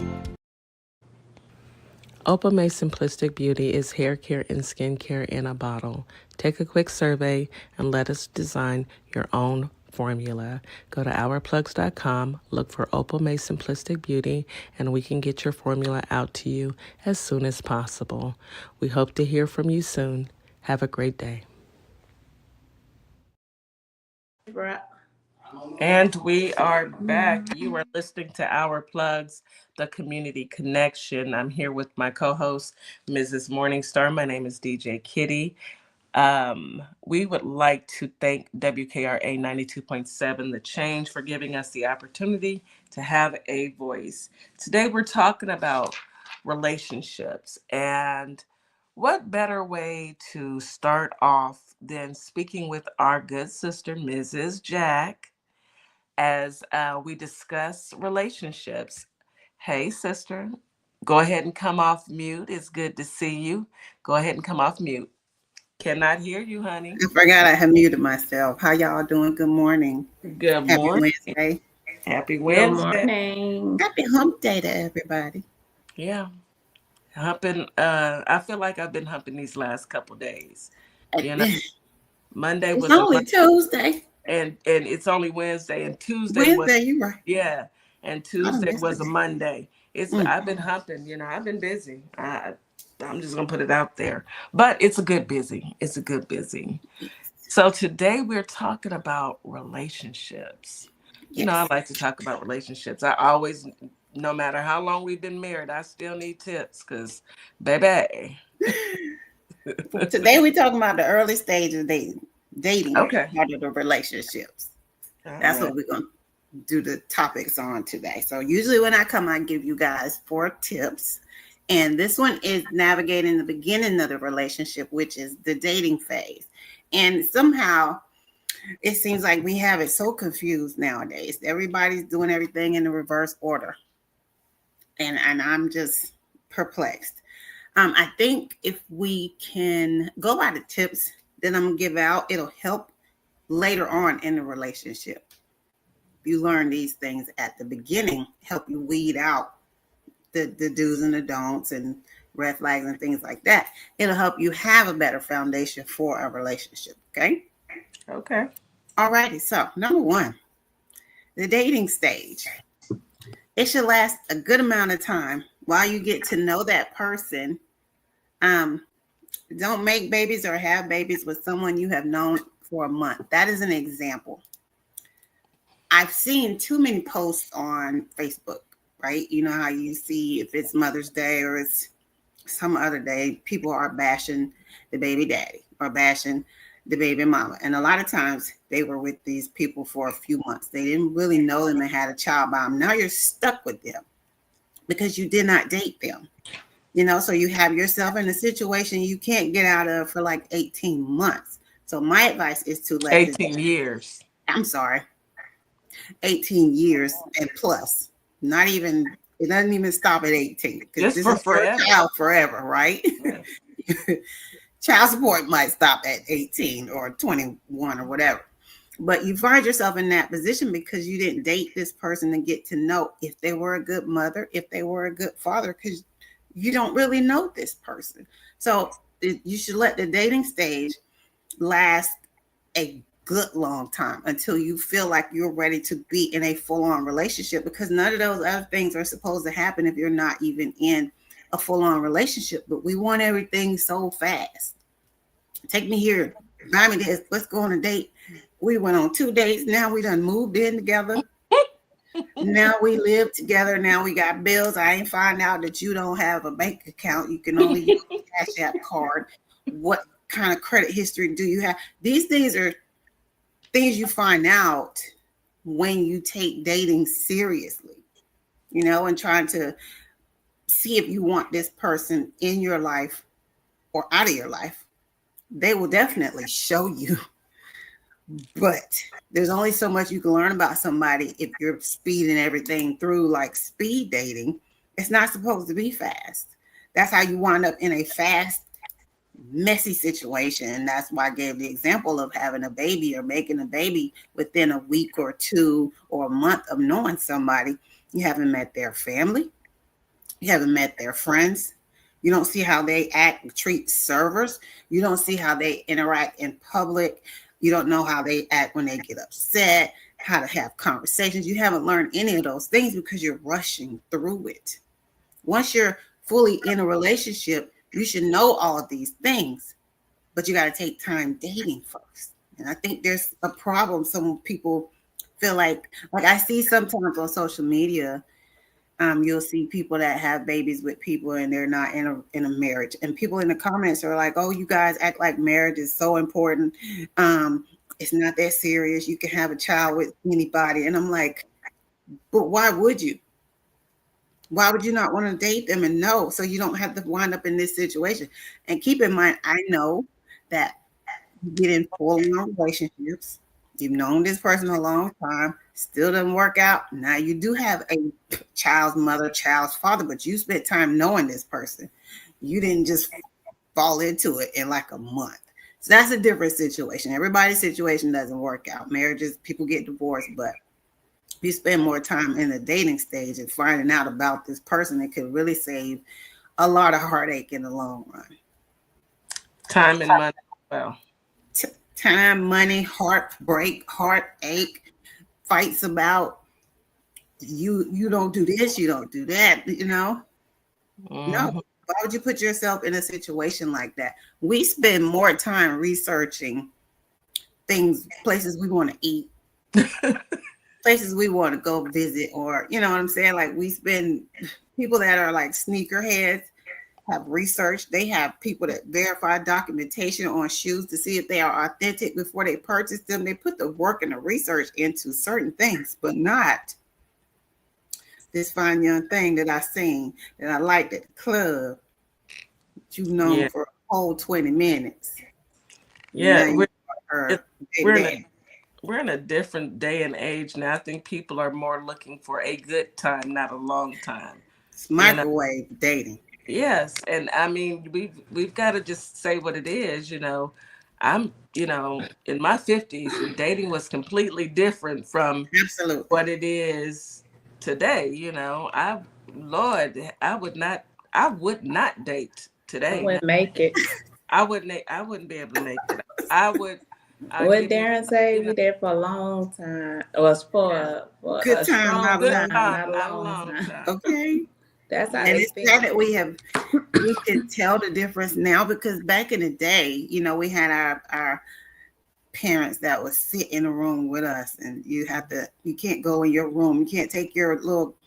[SPEAKER 2] Opalmay Simplistic Beauty is hair care and skincare in a bottle. Take a quick survey and let us design your own formula. Go to ourplugs.com, look for Opalmay Simplistic Beauty, and we can get your formula out to you as soon as possible. We hope to hear from you soon. Have a great day. And we are back. You are listening to Our Plugs, the Community Connection. I'm here with my co-host, Mrs. Morningstar. My name is DJ Kitty. We would like to thank WKRA 92.7 The Change for giving us the opportunity to have a voice. Today we're talking about relationships, and what better way to start off than speaking with our good sister, Mrs. Jack, as we discuss relationships. Hey, sister, go ahead and come off mute. It's good to see you. Go ahead and come off mute. Cannot hear you, honey.
[SPEAKER 6] I forgot I had muted myself. How y'all doing? Good morning.
[SPEAKER 2] Good
[SPEAKER 6] Happy
[SPEAKER 2] morning.
[SPEAKER 6] Wednesday.
[SPEAKER 2] Happy
[SPEAKER 3] Good
[SPEAKER 2] Wednesday.
[SPEAKER 3] morning.
[SPEAKER 6] Happy hump day to everybody.
[SPEAKER 2] Yeah. Humping. I feel like I've been humping these last couple days. You know,
[SPEAKER 6] It's
[SPEAKER 2] Monday was a
[SPEAKER 6] only Tuesday.
[SPEAKER 2] and it's only Wednesday, and Tuesday was,
[SPEAKER 6] Wednesday, you right.
[SPEAKER 2] yeah, and
[SPEAKER 6] I done
[SPEAKER 2] Tuesday
[SPEAKER 6] missed
[SPEAKER 2] was a
[SPEAKER 6] it.
[SPEAKER 2] Monday.
[SPEAKER 6] Mm.
[SPEAKER 2] I've been humping, I've been busy. I'm just gonna put it out there. But it's a good busy. It's a good busy.
[SPEAKER 6] Yes.
[SPEAKER 2] So today we're talking about relationships.
[SPEAKER 6] Yes.
[SPEAKER 2] I like to talk about relationships. I always, no matter how long we've been married, I still need tips because, baby.
[SPEAKER 6] Today we're talking about the early stages of dating
[SPEAKER 2] Okay.
[SPEAKER 6] part of the relationships.
[SPEAKER 2] All
[SPEAKER 6] That's
[SPEAKER 2] right.
[SPEAKER 6] what we're going to do the topics on today. So usually when I come, I give you guys 4 tips. And this one is navigating the beginning of the relationship, which is the dating phase. And somehow it seems like we have it so confused nowadays. Everybody's doing everything in the reverse order. And I'm just perplexed. I think if we can go by the tips that I'm going to give out, it'll help later on in the relationship. You learn these things at the beginning, help you weed out the do's and the don'ts and red flags and things like that. It'll help you have a better foundation for a relationship. Okay.
[SPEAKER 2] Okay.
[SPEAKER 6] All righty. So number 1, the dating stage. It should last a good amount of time while you get to know that person. Don't make babies or have babies with someone you have known for a month. That is an example. I've seen too many posts on Facebook, right? You know how you see if it's Mother's Day or it's some other day, people are bashing the baby daddy or bashing the baby mama. And a lot of times they were with these people for a few months. They didn't really know them and had a child by them. Now you're stuck with them because you did not date them. So you have yourself in a situation you can't get out of for like 18 months. So my advice is to let
[SPEAKER 2] 18 years.
[SPEAKER 6] I'm sorry. 18 years and plus. Not even, it doesn't even stop at 18. Because this is for a child forever, right? Yeah. Child support might stop at 18 or 21 or whatever. But you find yourself in that position because you didn't date this person and get to know if they were a good mother, if they were a good father, because you don't really know this person. So you should let the dating stage last a good long time until you feel like you're ready to be in a full-on relationship, because none of those other things are supposed to happen if you're not even in a full-on relationship. But we want everything so fast. Take me here, buy me this, let's go on a date. We went on 2 dates. Now we done moved in together. Now we live together. Now we got bills. I ain't find out that you don't have a bank account. You can only use a Cash App card. What kind of credit history do you have? These things are things you find out when you take dating seriously, and trying to see if you want this person in your life or out of your life. They will definitely show you. But there's only so much you can learn about somebody if you're speeding everything through like speed dating. It's not supposed to be fast. That's how you wind up in a fast, messy situation. And that's why I gave the example of having a baby or making a baby within a week or 2 or a month of knowing somebody. You haven't met their family. You haven't met their friends. You don't see how they act, treat servers. You don't see how they interact in public. You don't know how they act when they get upset, how to have conversations. You haven't learned any of those things because you're rushing through it. Once you're fully in a relationship, you should know all of these things, but you got to take time dating first. And I think there's a problem. Some people feel like I see sometimes on social media, you'll see people that have babies with people and they're not in a marriage, and people in the comments are like, "Oh, you guys act like marriage is so important. It's not that serious. You can have a child with anybody." And I'm like, but why would you? Why would you not want to date them and know, so you don't have to wind up in this situation? And keep in mind, I know that you get in full-on relationships. You've known this person a long time, still doesn't work out. Now you do have a child's mother, child's father, but you spent time knowing this person. You didn't just fall into it in like a month. So that's a different situation. Everybody's situation doesn't work out. Marriages, people get divorced, but if you spend more time in the dating stage and finding out about this person, it could really save a lot of heartache in the long run.
[SPEAKER 2] Time and money. Well,
[SPEAKER 6] time, money, heartbreak, heartache, fights about you don't do this, you don't do that, No. Why would you put yourself in a situation like that? We spend more time researching things, places we want to eat, places we want to go visit, or you know what I'm saying? Like we spend, people that are like sneakerheads have researched. They have people that verify documentation on shoes to see if they are authentic before they purchase them. They put the work and the research into certain things, but not this fine young thing that I seen that I liked at the club that you've known for a whole 20 minutes.
[SPEAKER 2] Yeah, we're in a different day and age now. I think people are more looking for a good time, not a long time.
[SPEAKER 6] It's microwave dating.
[SPEAKER 2] Yes, and I mean we've got to just say what it is. I'm in my 50s, and dating was completely different from what it is today. I would not date today.
[SPEAKER 3] I wouldn't make it.
[SPEAKER 2] I wouldn't be able to make it. What
[SPEAKER 3] Darren say? We there for a long time. It was for
[SPEAKER 6] good time,
[SPEAKER 3] not a long time.
[SPEAKER 6] Okay.
[SPEAKER 3] That's how
[SPEAKER 6] and it's sad that we can tell the difference now, because back in the day, we had our parents that would sit in a room with us, and you can't go in your room. You can't take your little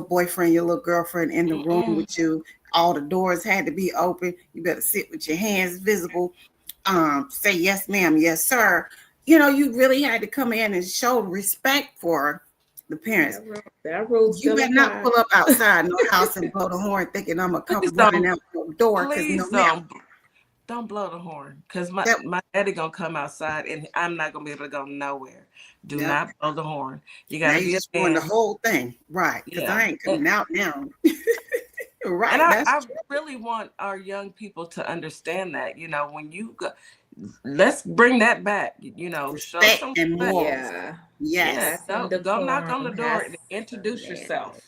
[SPEAKER 6] boyfriend, your little girlfriend in the room with you. All the doors had to be open. You better sit with your hands visible. Say yes, ma'am, yes, sir. You really had to come in and show respect for the parents.
[SPEAKER 3] That rule
[SPEAKER 6] you better not pull up outside no house and blow the horn thinking I'm gonna come running out the door.
[SPEAKER 2] Please don't blow the horn, because my daddy gonna come outside and I'm not gonna be able to go nowhere. Do not blow the horn. You gotta be
[SPEAKER 6] just doing the whole thing, right? Because I ain't coming out now. Right.
[SPEAKER 2] And I really want our young people to understand that, when you go, let's bring that back, show some
[SPEAKER 6] and more.
[SPEAKER 2] Yes. Go knock on the door and introduce yourself.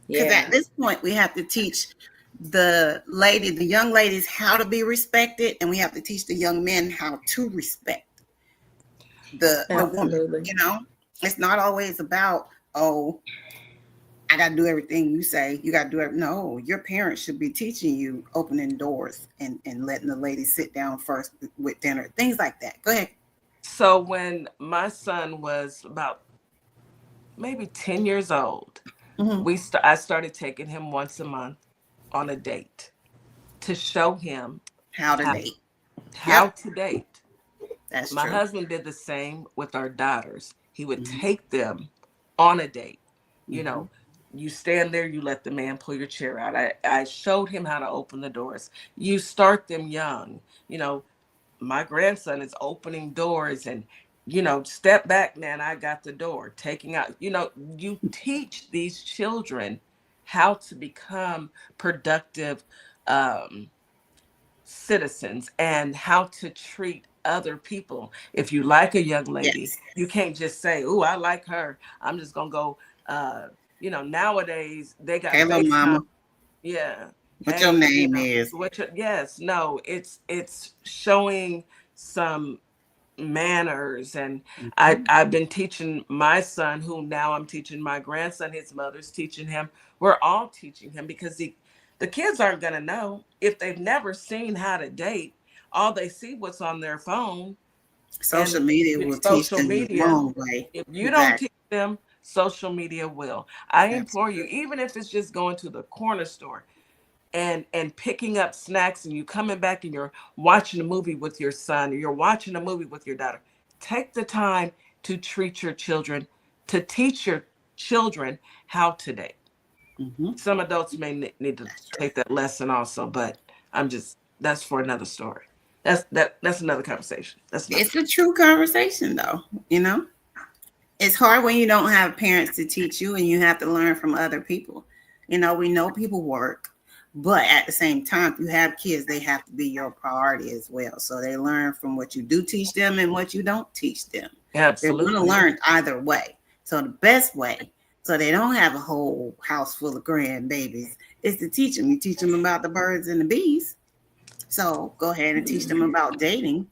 [SPEAKER 6] Because at this point we have to teach the young ladies how to be respected, and we have to teach the young men how to respect the woman. It's not always about, I got to do everything you say. You got to do it. No, your parents should be teaching you, opening doors and letting the ladies sit down first with dinner, things like that. Go ahead.
[SPEAKER 2] So when my son was about maybe 10 years old, I started taking him once a month on a date to show him
[SPEAKER 6] how to date. That's
[SPEAKER 2] my
[SPEAKER 6] true.
[SPEAKER 2] husband did the same with our daughters. He would take them on a date. You stand there, you let the man pull your chair out. I showed him how to open the doors. You start them young. My grandson is opening doors and, step back, man, I got the door. Taking out, you teach these children how to become productive citizens and how to treat other people. If you like a young lady, you can't just say, "Oh, I like her. I'm just going to go, nowadays they got
[SPEAKER 6] hello mama. What your name is.
[SPEAKER 2] It's showing some manners. And I've been teaching my son, who now I'm teaching my grandson, his mother's teaching him. We're all teaching him, because the kids aren't going to know if they've never seen how to date. All they see what's on their phone.
[SPEAKER 6] Social media will teach them the wrong way.
[SPEAKER 2] If you don't teach them, social media will. I implore you, even if it's just going to the corner store and picking up snacks, and you coming back and you're watching a movie with your son, or you're watching a movie with your daughter, take the time to treat your children, to teach your children how to date. Some adults may need to take that lesson also, but that's for another story. That's another conversation.
[SPEAKER 6] It's a true conversation, though. It's hard when you don't have parents to teach you, and you have to learn from other people. We know people work, but at the same time, if you have kids, they have to be your priority as well. So they learn from what you do teach them and what you don't teach them.
[SPEAKER 2] Absolutely.
[SPEAKER 6] They're going to learn either way. So the best way, so they don't have a whole house full of grandbabies, is to teach them. You teach them about the birds and the bees. So go ahead and teach them about dating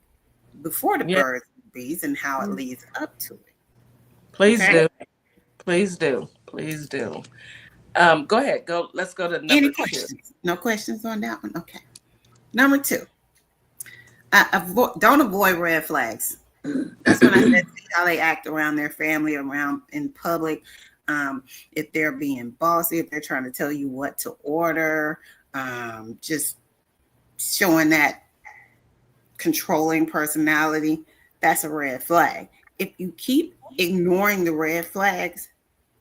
[SPEAKER 6] before the birds and bees and how it leads up to it.
[SPEAKER 2] Please do. Please do. Please do. Go ahead. Let's go to number 2.
[SPEAKER 6] Questions? No questions on that one? Okay. Number 2. Don't avoid red flags. That's when I said see how they act around their family, around in public. If they're being bossy, if they're trying to tell you what to order, just showing that controlling personality, that's a red flag. If you keep ignoring the red flags,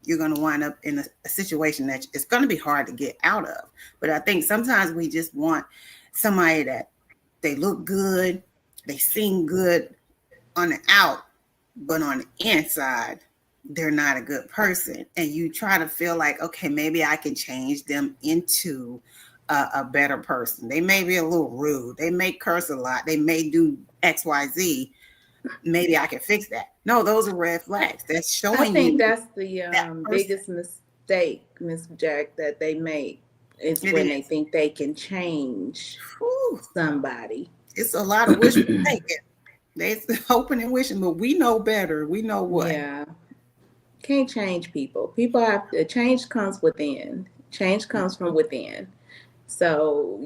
[SPEAKER 6] you're going to wind up in a situation that it's going to be hard to get out of. But I think sometimes we just want somebody that they look good, they seem good on the out, but on the inside, they're not a good person. And you try to feel like, okay, maybe I can change them into a better person. They may be a little rude. They may curse a lot. They may do X, Y, Z. Maybe I can fix that. No, those are red flags. That's showing. I
[SPEAKER 3] think that's the biggest mistake, Miss Jack, that they make is when they think they can change somebody.
[SPEAKER 6] It's a lot of wishful thinking. They're hoping and wishing, but we know better. We know what.
[SPEAKER 3] Yeah. Can't change people. Change comes within. Change comes from within. So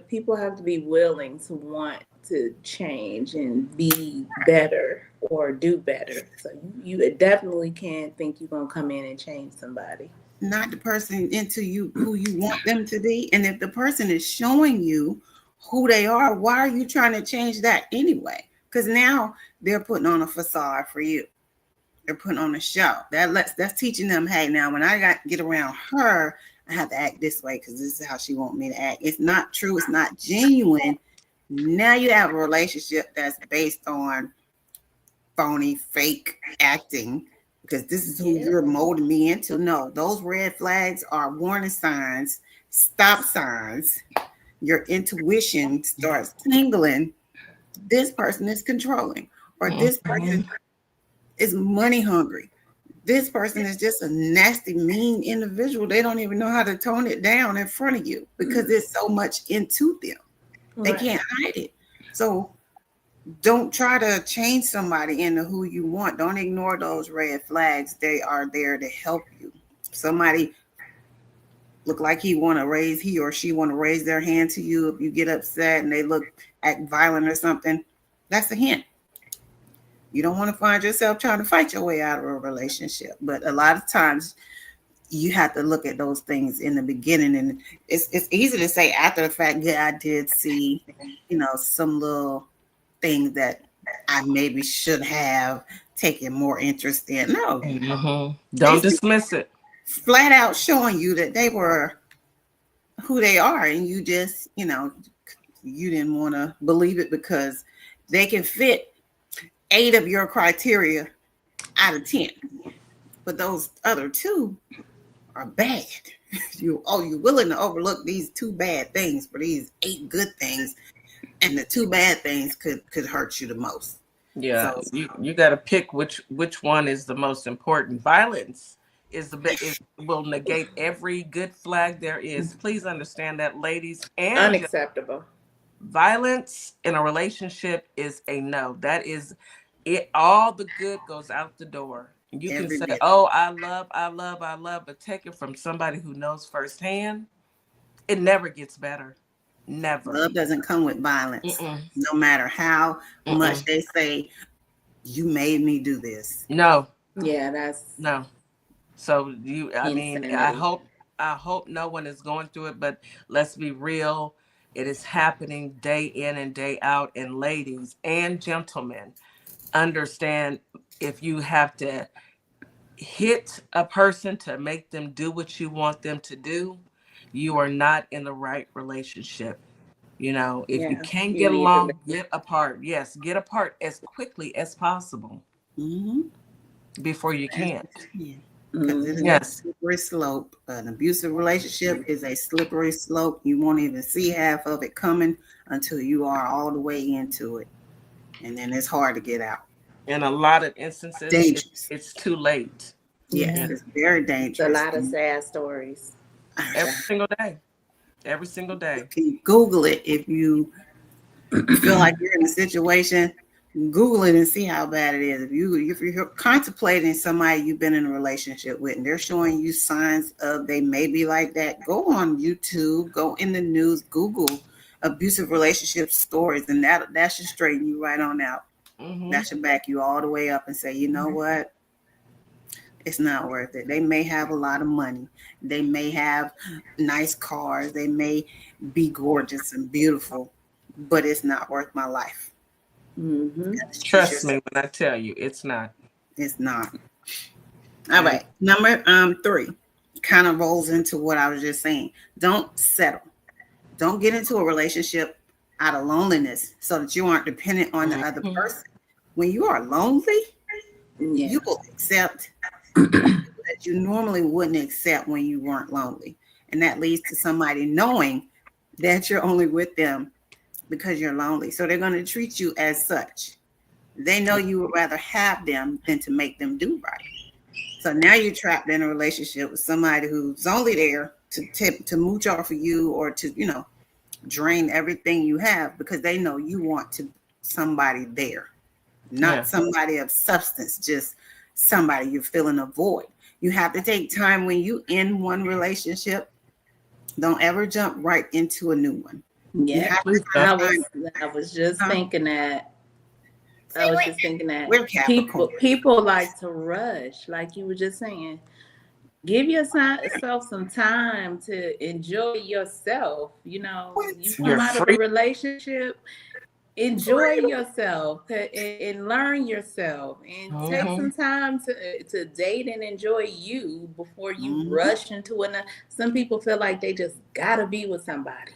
[SPEAKER 3] people have to be willing to want to change and be better or do better. So you definitely can't think you're going to come in and change somebody.
[SPEAKER 6] Not the person into you who you want them to be. And if the person is showing you who they are, why are you trying to change that anyway? Because now they're putting on a facade for you. They're putting on a show. That's teaching them, hey, now when I get around her, I have to act this way because this is how she wants me to act. It's not true. It's not genuine. Now you have a relationship that's based on phony, fake acting because this is who you're molding me into. No, those red flags are warning signs, stop signs. Your intuition starts tingling. This person is controlling, or this person is money hungry. This person is just a nasty, mean individual. They don't even know how to tone it down in front of you because there's so much into them. They can't hide it. So don't try to change somebody into who you want. Don't ignore those red flags. They are there to help you. Somebody look like he or she want to raise their hand to you. If you get upset and they act violent or something, that's a hint. You don't want to find yourself trying to fight your way out of a relationship. But a lot of times you have to look at those things in the beginning. And it's easy to say after the fact, yeah, I did see, some little things that I maybe should have taken more interest in. No.
[SPEAKER 2] Don't dismiss it.
[SPEAKER 6] Flat out showing you that they were who they are. And you just, you didn't want to believe it because they can fit 8 of your criteria out of 10, but those other 2 are bad. You're willing to overlook these 2 bad things for these 8 good things, and the 2 bad things could hurt you the most.
[SPEAKER 2] Yeah, so, you got to pick which one is the most important. Violence will negate every good flag there is. Please understand that, ladies, and
[SPEAKER 3] unacceptable.
[SPEAKER 2] Violence in a relationship is a no. That is it. All the good goes out the door. You can say, oh, I love, but take it from somebody who knows firsthand. It never gets better. Never.
[SPEAKER 6] Love doesn't come with violence. No matter how much they say, you made me do this.
[SPEAKER 2] No.
[SPEAKER 3] Yeah, that's
[SPEAKER 2] no. So
[SPEAKER 3] insanity.
[SPEAKER 2] I hope no one is going through it, but let's be real. It is happening day in and day out. And ladies and gentlemen, understand, if you have to hit a person to make them do what you want them to do, you are not in the right relationship. If you can't
[SPEAKER 3] you
[SPEAKER 2] get
[SPEAKER 3] need to
[SPEAKER 2] along, get apart. Yes, get apart as quickly as possible before you can't.
[SPEAKER 6] Because it is a slippery slope. An abusive relationship is a slippery slope. You won't even see half of it coming until you are all the way into it. And then it's hard to get out.
[SPEAKER 2] In a lot of instances, it's too late.
[SPEAKER 6] Yes, it's very dangerous.
[SPEAKER 3] It's a lot of sad stories.
[SPEAKER 2] Every single day. Every single day.
[SPEAKER 6] You can Google it if you feel like you're in a situation. Google it and see how bad it is. If you're contemplating somebody you've been in a relationship with and they're showing you signs of they may be like that, go on YouTube, go in the news, Google abusive relationship stories, and that should straighten you right on out. That should back you all the way up and say, you know what? It's not worth it. They may have a lot of money. They may have nice cars. They may be gorgeous and beautiful, but it's not worth my life.
[SPEAKER 2] Trust me when I tell you, it's not.
[SPEAKER 6] It's not. All right. Number 3 kind of rolls into what I was just saying. Don't settle. Don't get into a relationship out of loneliness so that you aren't dependent on the other person. When you are lonely, you will accept that you normally wouldn't accept when you weren't lonely. And that leads to somebody knowing that you're only with them because you're lonely. So they're going to treat you as such. They know you would rather have them than to make them do right. So now you're trapped in a relationship with somebody who's only there to mooch off of you or to, drain everything you have because they know you want somebody there, not somebody of substance, just somebody you're filling a void. You have to take time when you in one relationship. Don't ever jump right into a new one.
[SPEAKER 3] Yeah, I was just thinking that. People like to rush, like you were just saying. Give yourself some time to enjoy yourself. You come out of a relationship, enjoy yourself and learn yourself, and take some time to date and enjoy you before you rush into another. Some people feel like they just gotta be with somebody.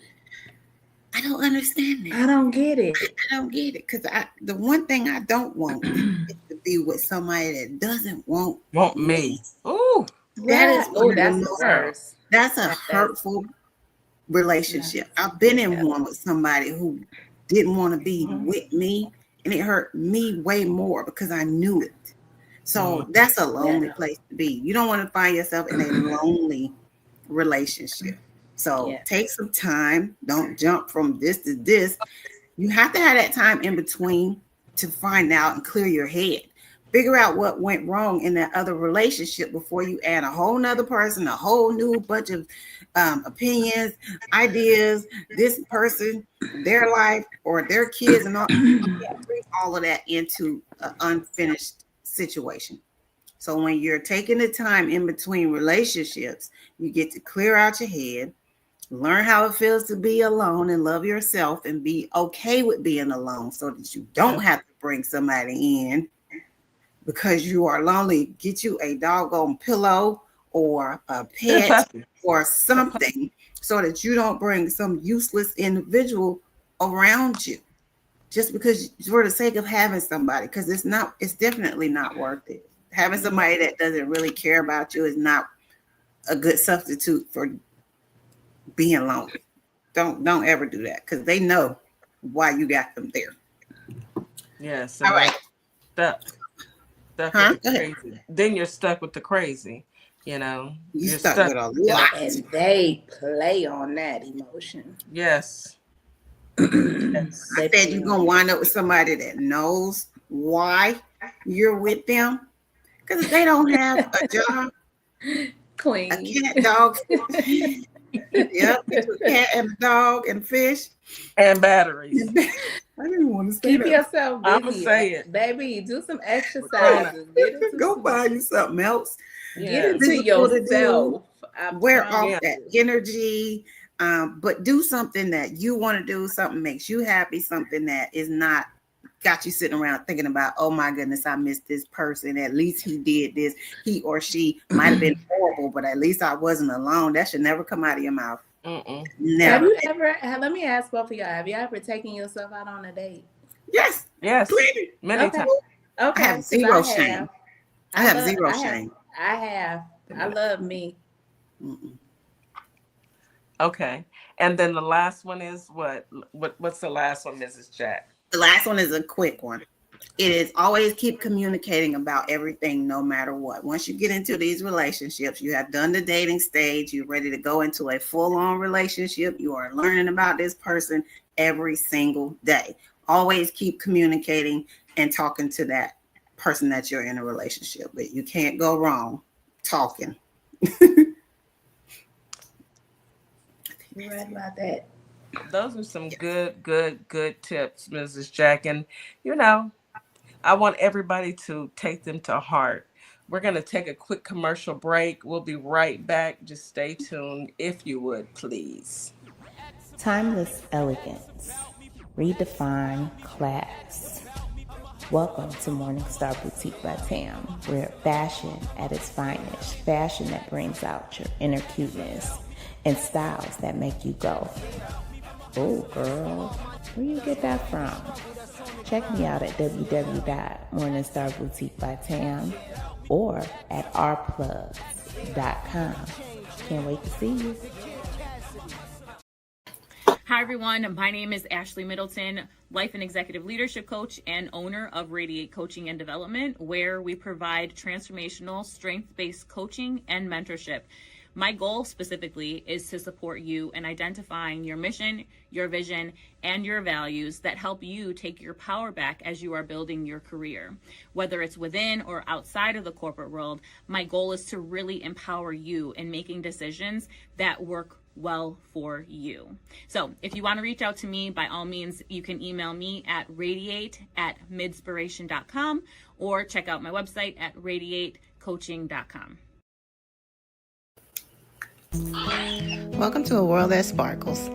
[SPEAKER 6] I don't understand that.
[SPEAKER 3] I don't get it.
[SPEAKER 6] I don't get it because the one thing I don't want is to be with somebody that doesn't want
[SPEAKER 2] me. Oh,
[SPEAKER 6] that's the worst. That's a hurtful relationship. I've been in one with somebody who didn't want to be with me, and it hurt me way more because I knew it. So that's a lonely place to be. You don't want to find yourself in a lonely relationship. So take some time. Don't jump from this to this. You have to have that time in between to find out and clear your head. Figure out what went wrong in that other relationship before you add a whole nother person, a whole new bunch of opinions, ideas, this person, their life, or their kids, and all. Bring all of that into an unfinished situation. So when you're taking the time in between relationships, you get to clear out your head, learn how it feels to be alone and love yourself and be okay with being alone so that you don't have to bring somebody in because you are lonely. Get you a doggone pillow or a pet or something so that you don't bring some useless individual around you just because for the sake of having somebody, because it's definitely not worth it. Having somebody that doesn't really care about you is not a good substitute for being lonely. Don't ever do that because they know why you got them there.
[SPEAKER 2] Yes.
[SPEAKER 6] All right.
[SPEAKER 2] Stuck with the crazy. Then you're stuck with the crazy. You're
[SPEAKER 6] stuck with a lot.
[SPEAKER 3] And they play on that emotion.
[SPEAKER 2] Yes.
[SPEAKER 6] I said you're gonna wind up with somebody that knows why you're with them. Because if they don't have a job,
[SPEAKER 3] clean,
[SPEAKER 6] a cat, dog, Yep, a cat and a dog and fish.
[SPEAKER 2] And batteries.
[SPEAKER 6] I didn't want to say
[SPEAKER 3] Keep
[SPEAKER 6] that.
[SPEAKER 3] yourself busy.
[SPEAKER 2] I'ma say it.
[SPEAKER 3] Baby, do some exercises.
[SPEAKER 6] Go find you something else.
[SPEAKER 3] Get into yourself.
[SPEAKER 6] Wear off that energy. But do something that you want to do, something makes you happy, something that is not got you sitting around thinking about, oh my goodness, I missed this person. At least he did this. He or she might have been horrible, but at least I wasn't alone. That should never come out of your mouth. Never.
[SPEAKER 3] Have you ever, let me ask both of y'all, have you ever taken yourself out on a date?
[SPEAKER 6] Yes.
[SPEAKER 2] Plenty. Many times.
[SPEAKER 3] Okay.
[SPEAKER 6] I have zero shame. I have zero shame.
[SPEAKER 3] I have. I love me.
[SPEAKER 2] Okay. And then the last one is what's the last one, Mrs. Jack?
[SPEAKER 6] The last one is a quick one. It is always keep communicating about everything, no matter what. Once you get into these relationships, you have done the dating stage, you're ready to go into a full-on relationship. You are learning about this person every single day. Always keep communicating and talking to that person that you're in a relationship with. You can't go wrong talking.
[SPEAKER 3] You're right about that.
[SPEAKER 2] Those are some good tips, Mrs. Jack. And, I want everybody to take them to heart. We're going to take a quick commercial break. We'll be right back. Just stay tuned, if you would, please.
[SPEAKER 3] Timeless elegance. Redefine class. Welcome to Morningstar Boutique by Tam, where fashion at its finest, fashion that brings out your inner cuteness, and styles that make you go, oh girl, where you get that from? Check me out at www.morningstarboutique.com or at ourplugs.com. Can't wait to see you.
[SPEAKER 7] Hi everyone, my name is Ashley Middleton, life and executive leadership coach and owner of Radiate Coaching and Development, where we provide transformational strength-based coaching and mentorship. My goal specifically is to support you in identifying your mission, your vision, and your values that help you take your power back as you are building your career. Whether it's within or outside of the corporate world, my goal is to really empower you in making decisions that work well for you. So if you want to reach out to me, by all means, you can email me at radiate@midspiration.com or check out my website at radiatecoaching.com.
[SPEAKER 6] Welcome to a world that sparkles.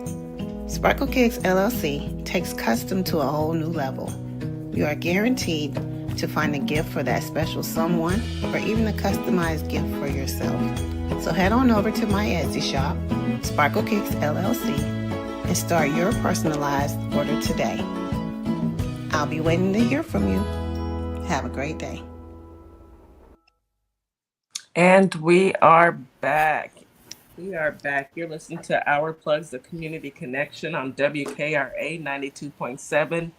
[SPEAKER 6] Sparkle Cakes LLC takes custom to a whole new level. You are guaranteed to find a gift for that special someone or even a customized gift for yourself. So head on over to my Etsy shop, Sparkle Cakes LLC, and start your personalized order today. I'll be waiting to hear from you. Have a great day.
[SPEAKER 2] And we are back. You're listening to Our Plugs, the Community Connection on WKRA 92.7.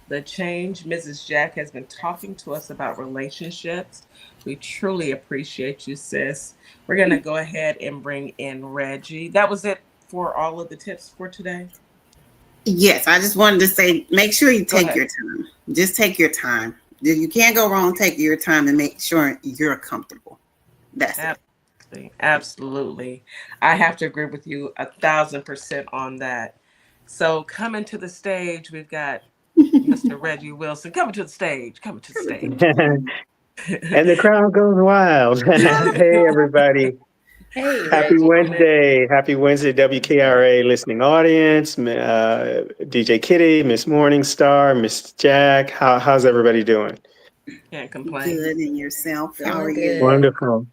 [SPEAKER 2] The Change. Mrs. Jack has been talking to us about relationships. We truly appreciate you, sis. We're going to go ahead and bring in Reggie. That was it for all of the tips for today?
[SPEAKER 6] Yes, I just wanted to say, make sure you take your time. Just take your time. You can't go wrong taking your time and make sure you're comfortable. That's it.
[SPEAKER 2] Absolutely. I have to agree with you 1,000% on that. So coming to the stage, we've got Mr. Reggie Wilson coming to the stage.
[SPEAKER 8] And the crowd goes wild. Hey, everybody.
[SPEAKER 3] Hey,
[SPEAKER 8] Happy Wednesday. Happy Wednesday, WKRA listening audience. DJ Kitty, Miss Morningstar, Miss Jack. How's everybody doing?
[SPEAKER 2] Can't complain.
[SPEAKER 6] Good, and yourself? How are you?
[SPEAKER 8] Wonderful.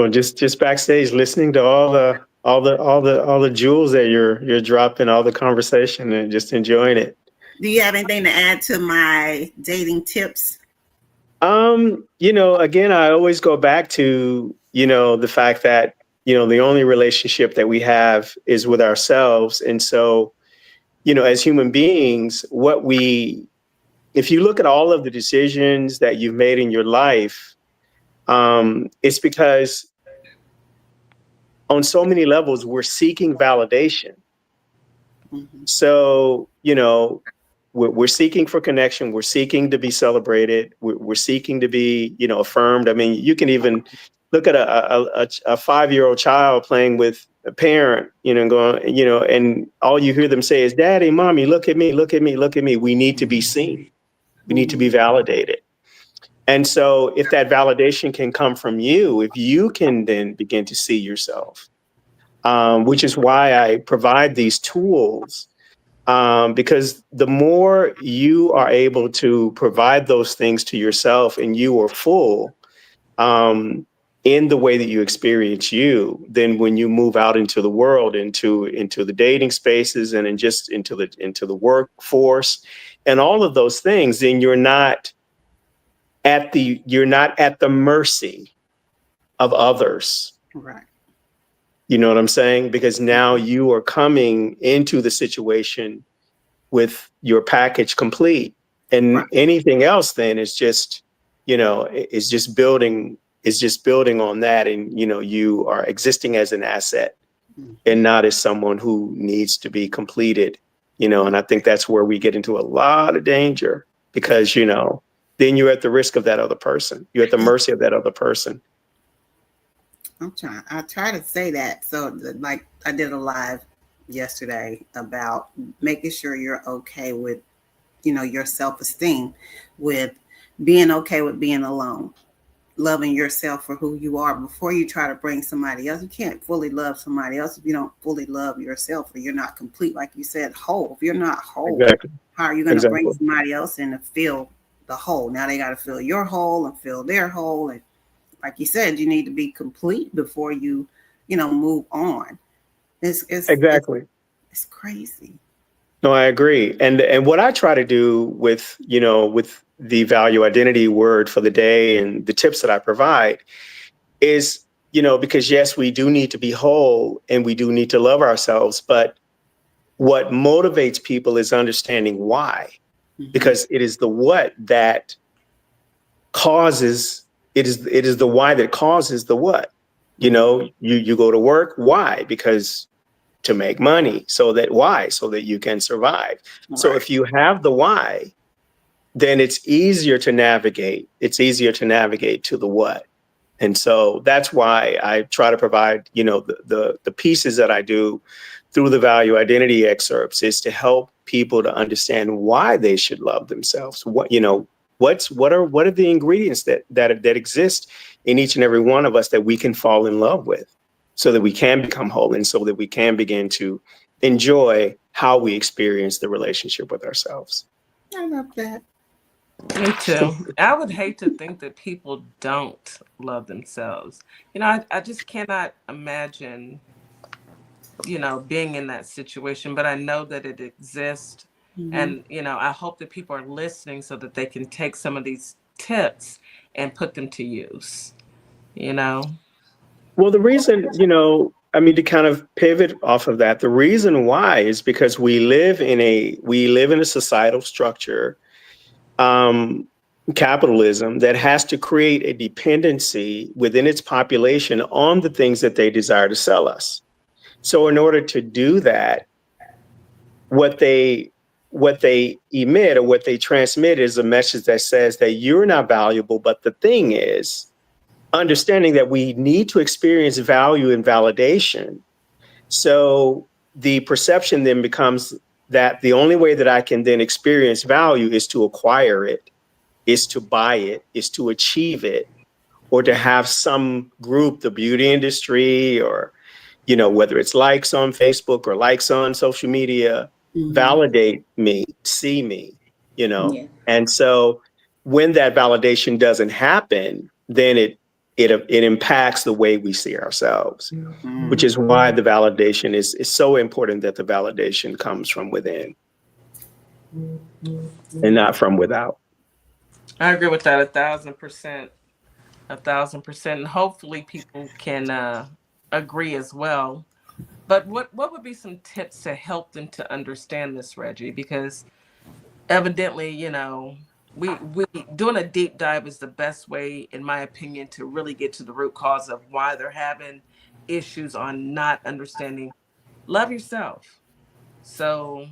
[SPEAKER 8] Just backstage listening to all the jewels that you're dropping, all the conversation, and just enjoying it.
[SPEAKER 6] Do you have anything to add to my dating tips?
[SPEAKER 8] Again, I always go back to, the fact that, the only relationship that we have is with ourselves. And so, as human beings, if you look at all of the decisions that you've made in your life, it's because on so many levels, we're seeking validation. Mm-hmm. So, we're seeking for connection. We're seeking to be celebrated. We're seeking to be, affirmed. I mean, you can even look at a 5-year-old child playing with a parent, going, and all you hear them say is, "Daddy, Mommy, look at me, look at me, look at me." We need to be seen. We need to be validated. And so if that validation can come from you, if you can then begin to see yourself, which is why I provide these tools, because the more you are able to provide those things to yourself and you are full, in the way that you experience you, then when you move out into the world, into the dating spaces and into the workforce and all of those things, then you're not at the mercy of others.
[SPEAKER 6] Right.
[SPEAKER 8] You know what I'm saying? Because now you are coming into the situation with your package complete, and anything else then is just, is just building on that. And, you are existing as an asset and not as someone who needs to be completed, and I think that's where we get into a lot of danger because, then you're at the risk of that other person. You're at the mercy of that other person.
[SPEAKER 6] I try to say that. So like I did a live yesterday about making sure you're okay with, your self-esteem, with being okay with being alone, loving yourself for who you are before you try to bring somebody else. You can't fully love somebody else if you don't fully love yourself, or you're not complete, like you said, whole. If you're not whole,
[SPEAKER 8] exactly.
[SPEAKER 6] How are you going to bring somebody else in to fill the hole? Now they got to fill your hole and fill their hole. And like you said, you need to be complete before you, move on. It's crazy.
[SPEAKER 8] No, I agree. And what I try to do with the value identity word for the day and the tips that I provide is, because yes, we do need to be whole and we do need to love ourselves, but what motivates people is understanding why, because it is the what that causes, it is the why that causes the what. You go to work, why? Because to make money. So that you can survive. Right. So if you have the why, then it's easier to navigate. It's easier to navigate to the what. And so that's why I try to provide, the pieces that I do through the value identity excerpts is to help people to understand why they should love themselves. What are the ingredients that exist in each and every one of us that we can fall in love with, so that we can become whole and so that we can begin to enjoy how we experience the relationship with ourselves.
[SPEAKER 6] I love that.
[SPEAKER 2] Me too. I would hate to think that people don't love themselves. I just cannot imagine, being in that situation, but I know that it exists. And, I hope that people are listening so that they can take some of these tips and put them to use,
[SPEAKER 8] Well, the reason, to kind of pivot off of that, the reason why is because we live in a societal structure, capitalism, that has to create a dependency within its population on the things that they desire to sell us. So in order to do that, what they emit or what they transmit is a message that says that you're not valuable, but the thing is, understanding that we need to experience value and validation. So the perception then becomes that the only way that I can then experience value is to acquire it, is to buy it, is to achieve it, or to have some group, the beauty industry, or, whether it's likes on Facebook or likes on social media, validate me, see me, And so when that validation doesn't happen, then it impacts the way we see ourselves, which is why the validation is so important, that the validation comes from within and not from without.
[SPEAKER 2] I agree with that 1,000%. 1,000%. And hopefully people can agree as well. But what would be some tips to help them to understand this, Reggie? Because evidently, we doing a deep dive is the best way, in my opinion, to really get to the root cause of why they're having issues on not understanding. Love yourself. So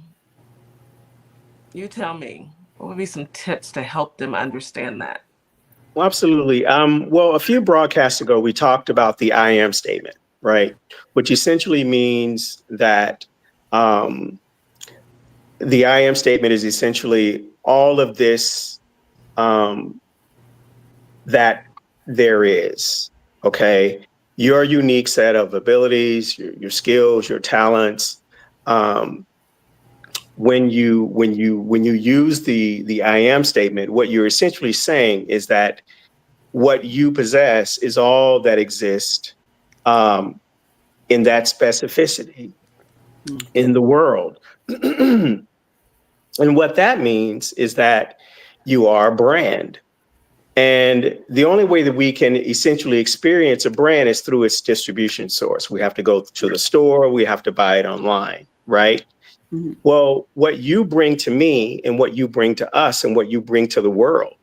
[SPEAKER 2] you tell me, what would be some tips to help them understand that?
[SPEAKER 8] Well, absolutely. Well, a few broadcasts ago, we talked about the I am statement, right? Which essentially means that the I am statement is essentially all of this that there is, okay? Your unique set of abilities, your skills, your talents. When you use the I am statement, what you're essentially saying is that what you possess is all that exists in that specificity in the world. And what that means is that you are a brand. And the only way that we can essentially experience a brand is through its distribution source. We have to go to the store, we have to buy it online, right?
[SPEAKER 6] Mm-hmm.
[SPEAKER 8] Well, what you bring to me and what you bring to us and what you bring to the world,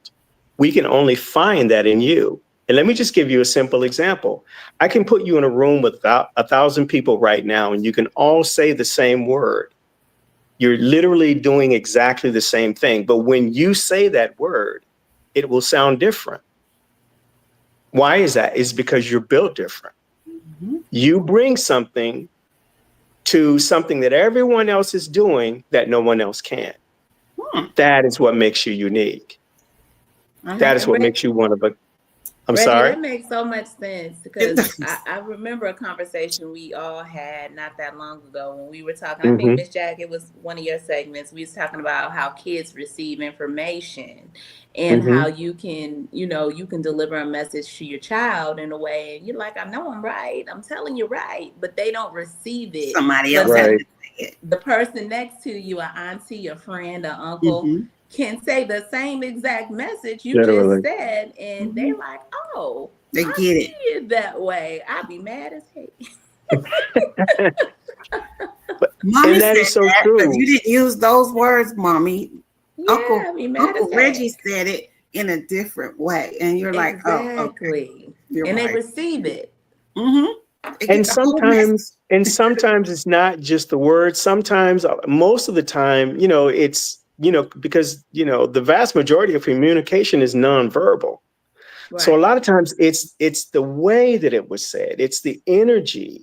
[SPEAKER 8] we can only find that in you. And let me just give you a simple example. I can put you in a room with 1,000 people right now, and you can all say the same word. You're literally doing exactly the same thing. But when you say that word, it will sound different. Why is that? It's because you're built different.
[SPEAKER 6] Mm-hmm.
[SPEAKER 8] You bring something to something that everyone else is doing that no one else can. That is what makes you unique. That is what makes you one of a. I'm
[SPEAKER 3] Reggie,
[SPEAKER 8] sorry?
[SPEAKER 3] that makes so much sense because I remember a conversation we all had not that long ago when we were talking. I think, Miss Jack, it was one of your segments. We was talking about how kids receive information and how you can, you can deliver a message to your child in a way. And you're like, I know I'm right. I'm telling you right. But they don't receive it.
[SPEAKER 6] Somebody else has to say it.
[SPEAKER 3] The person next to you, an auntie, a friend, an uncle, can say the same exact message you just said, and they're like, "Oh,
[SPEAKER 6] they
[SPEAKER 3] I
[SPEAKER 6] get
[SPEAKER 3] see it that way." I'd be mad as hell.
[SPEAKER 6] Mommy
[SPEAKER 8] and that is so true.
[SPEAKER 6] But you didn't use those words, Mommy.
[SPEAKER 3] Yeah,
[SPEAKER 6] Uncle Reggie said it in a different way, and you're like, "Oh, okay."
[SPEAKER 3] And they receive it.
[SPEAKER 8] And sometimes it's not just the words. Sometimes, most of the time, it's because the vast majority of communication is nonverbal. Right. So a lot of times it's the way that it was said. It's the energy.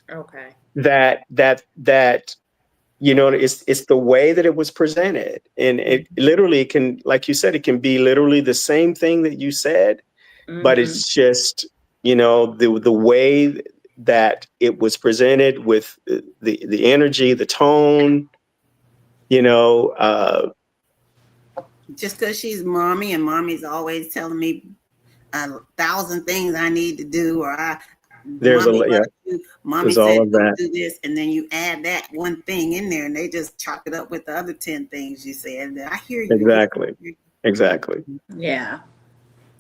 [SPEAKER 3] Okay.
[SPEAKER 8] That it's the way that it was presented, and it literally can, like you said, it can be literally the same thing that you said, but it's just the way that it was presented with the energy, the tone.
[SPEAKER 6] Just because she's Mommy and Mommy's always telling me 1,000 things I need to do, or
[SPEAKER 8] there's
[SPEAKER 6] Mommy said don't do this, and then you add that one thing in there, and they just chalk it up with the other 10 things you said. I hear you.
[SPEAKER 8] Exactly.
[SPEAKER 3] Yeah.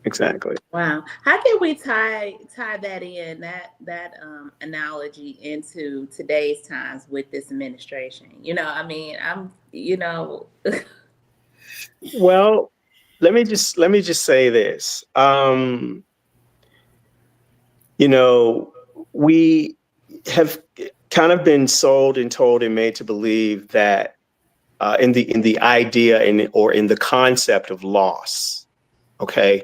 [SPEAKER 8] Exactly.
[SPEAKER 3] Wow. How can we tie that in, that analogy into today's times with this administration?
[SPEAKER 8] Well, let me just say this. We have kind of been sold and told and made to believe that in the idea or in the concept of loss. Okay.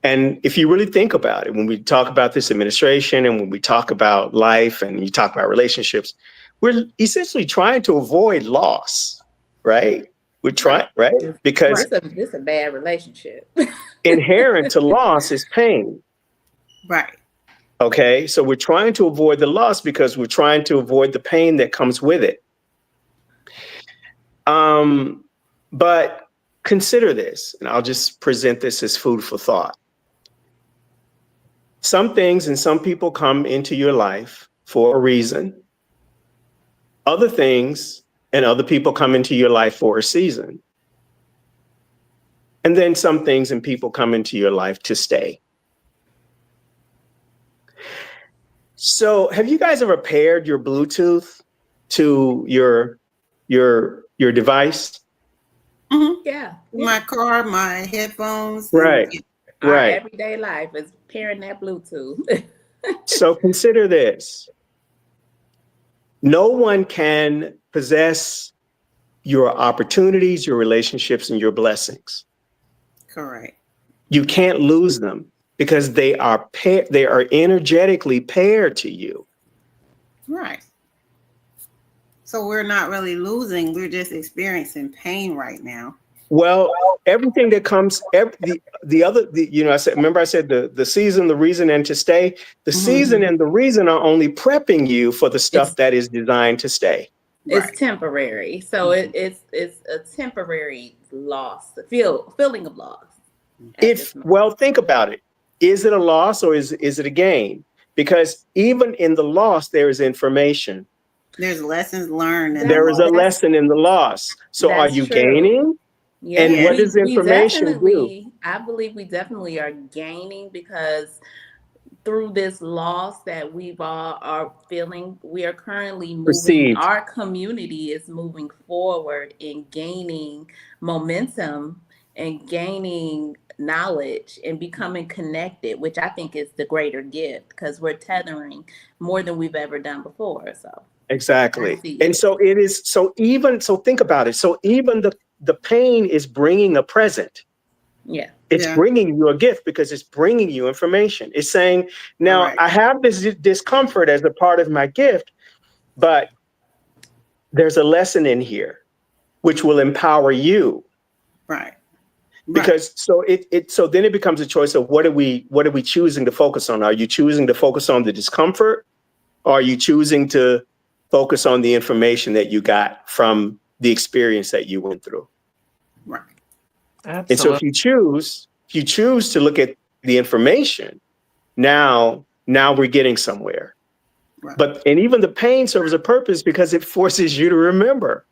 [SPEAKER 8] And if you really think about it, when we talk about this administration and when we talk about life and you talk about relationships, we're essentially trying to avoid loss, right? We're trying, right? Because
[SPEAKER 3] this is a bad relationship.
[SPEAKER 8] Inherent to loss is pain.
[SPEAKER 6] Right.
[SPEAKER 8] Okay. So we're trying to avoid the loss because we're trying to avoid the pain that comes with it. But consider this, and I'll just present this as food for thought. Some things and some people come into your life for a reason. Other things and other people come into your life for a season. And then some things and people come into your life to stay. So have you guys ever paired your Bluetooth to your device?
[SPEAKER 3] Yeah.
[SPEAKER 6] My car, my headphones.
[SPEAKER 8] Right.
[SPEAKER 3] Our everyday life is pairing that Bluetooth.
[SPEAKER 8] So consider this. No one can possess your opportunities, your relationships, and your blessings.
[SPEAKER 6] Correct.
[SPEAKER 8] you can't lose them because they are energetically paired to you.
[SPEAKER 6] Right. So we're not really losing, we're just experiencing pain right now.
[SPEAKER 8] Well, everything that comes, I said, remember I said the season, the reason, and to stay. The season and the reason are only prepping you for the stuff that is designed to stay.
[SPEAKER 3] It's temporary. So it's a temporary loss, the feeling of loss.
[SPEAKER 8] Well, think about it. Is it a loss or is it a gain? Because even in the loss, there is information.
[SPEAKER 6] There's lessons learned.
[SPEAKER 8] There is a lesson in the loss. So are you gaining?
[SPEAKER 3] Yeah.
[SPEAKER 8] And what does information do?
[SPEAKER 3] I believe we definitely are gaining, because through this loss that we've all are feeling, we are currently moving. Our community is moving forward in gaining momentum and gaining knowledge and becoming connected, which I think is the greater gift, because we're tethering more than we've ever done before. So
[SPEAKER 8] exactly. And so it is. So think about it. So even the pain is bringing a present.
[SPEAKER 3] Yeah.
[SPEAKER 8] It's bringing you a gift because it's bringing you information. It's saying, now I have this discomfort as a part of my gift, but there's a lesson in here which will empower you.
[SPEAKER 6] Right.
[SPEAKER 8] Because so then it becomes a choice of what are we choosing to focus on? Are you choosing to focus on the discomfort, or are you choosing to focus on the information that you got from the experience that you went through?
[SPEAKER 6] Right.
[SPEAKER 2] Absolutely.
[SPEAKER 8] And so if you choose to look at the information, now we're getting somewhere. Right. And even the pain serves a purpose because it forces you to remember.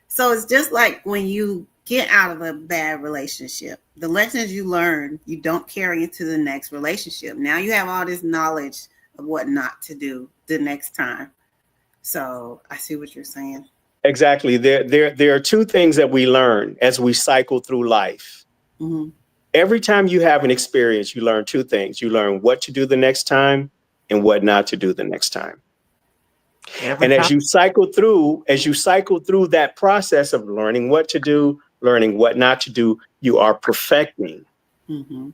[SPEAKER 6] So it's just like when you get out of a bad relationship, the lessons you learn, you don't carry into the next relationship. Now you have all this knowledge of what not to do the next time. So I see what you're saying.
[SPEAKER 8] Exactly. There are two things that we learn as we cycle through life. Mm-hmm. Every time you have an experience, you learn two things. You learn what to do the next time and what not to do the next time. As you cycle through that process of learning what to do, learning what not to do, you are perfecting. Mm-hmm.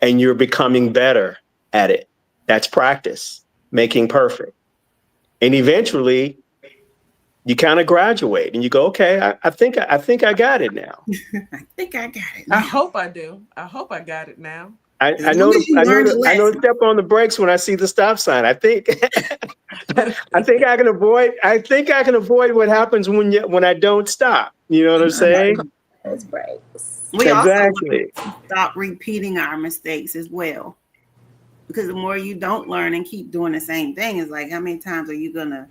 [SPEAKER 8] And you're becoming better at it. That's practice, making perfect. And eventually you kind of graduate and you go, okay, I think I got it now.
[SPEAKER 6] I think I got it now.
[SPEAKER 2] I hope I do. I hope I got it now.
[SPEAKER 8] I know to step on the brakes when I see the stop sign. I think I can avoid what happens when I don't stop. You know what I'm saying?
[SPEAKER 3] Those brakes.
[SPEAKER 6] We exactly. Also stop repeating our mistakes as well. Because the more you don't learn and keep doing the same thing, it's like, how many times are you gonna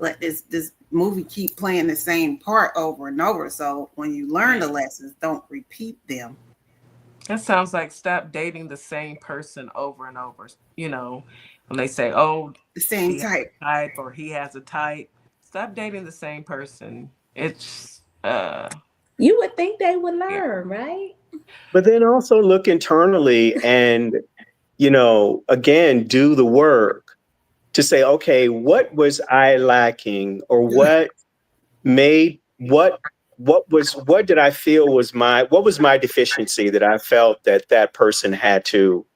[SPEAKER 6] let this movie keep playing the same part over and over? So when you learn the lessons, don't repeat them.
[SPEAKER 2] That sounds like stop dating the same person over and over. You know, when they say, oh,
[SPEAKER 6] the same type
[SPEAKER 2] or he has a type, stop dating the same person. It's
[SPEAKER 3] you would think they would learn, right?
[SPEAKER 8] But then also look internally and, again, do the work to say, okay, what was I lacking, or what did I feel was my deficiency that I felt that person had to,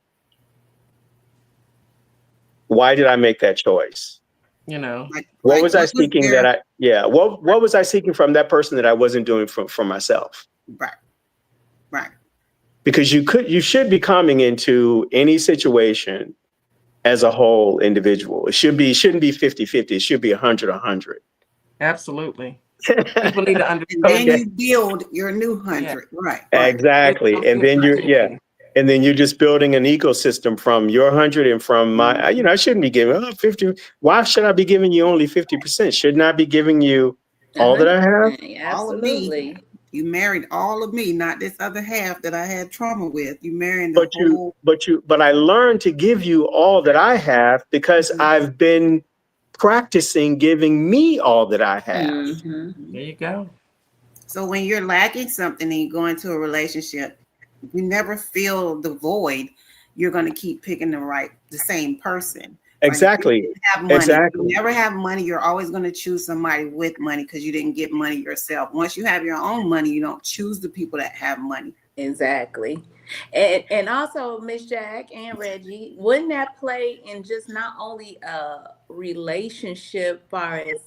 [SPEAKER 8] why did I make that choice? What was I seeking what was I seeking from that person that I wasn't doing for myself?
[SPEAKER 6] Right.
[SPEAKER 8] Because you should be coming into any situation as a whole individual. It shouldn't be 50-50. It should be 100-100.
[SPEAKER 2] Absolutely. People need to understand.
[SPEAKER 6] And then you build your new 100. Right.
[SPEAKER 8] Exactly. And then you're just building an ecosystem from your 100 and from my, I shouldn't be giving 50. Why should I be giving you only 50%? Shouldn't I be giving you all that I have?
[SPEAKER 3] Absolutely.
[SPEAKER 6] You married all of me, not this other half that I had trauma with. You married the whole.
[SPEAKER 8] But I learned to give you all that I have because I've been practicing giving me all that I have.
[SPEAKER 2] Mm-hmm. There you go.
[SPEAKER 6] So when you're lacking something and you go into a relationship, you never feel the void. You're going to keep picking the same person.
[SPEAKER 8] Exactly.
[SPEAKER 6] Exactly. You never have money. You're always going to choose somebody with money because you didn't get money yourself. Once you have your own money, you don't choose the people that have money.
[SPEAKER 3] Exactly. And also, Miss Jack and Reggie, wouldn't that play in just not only a relationship far as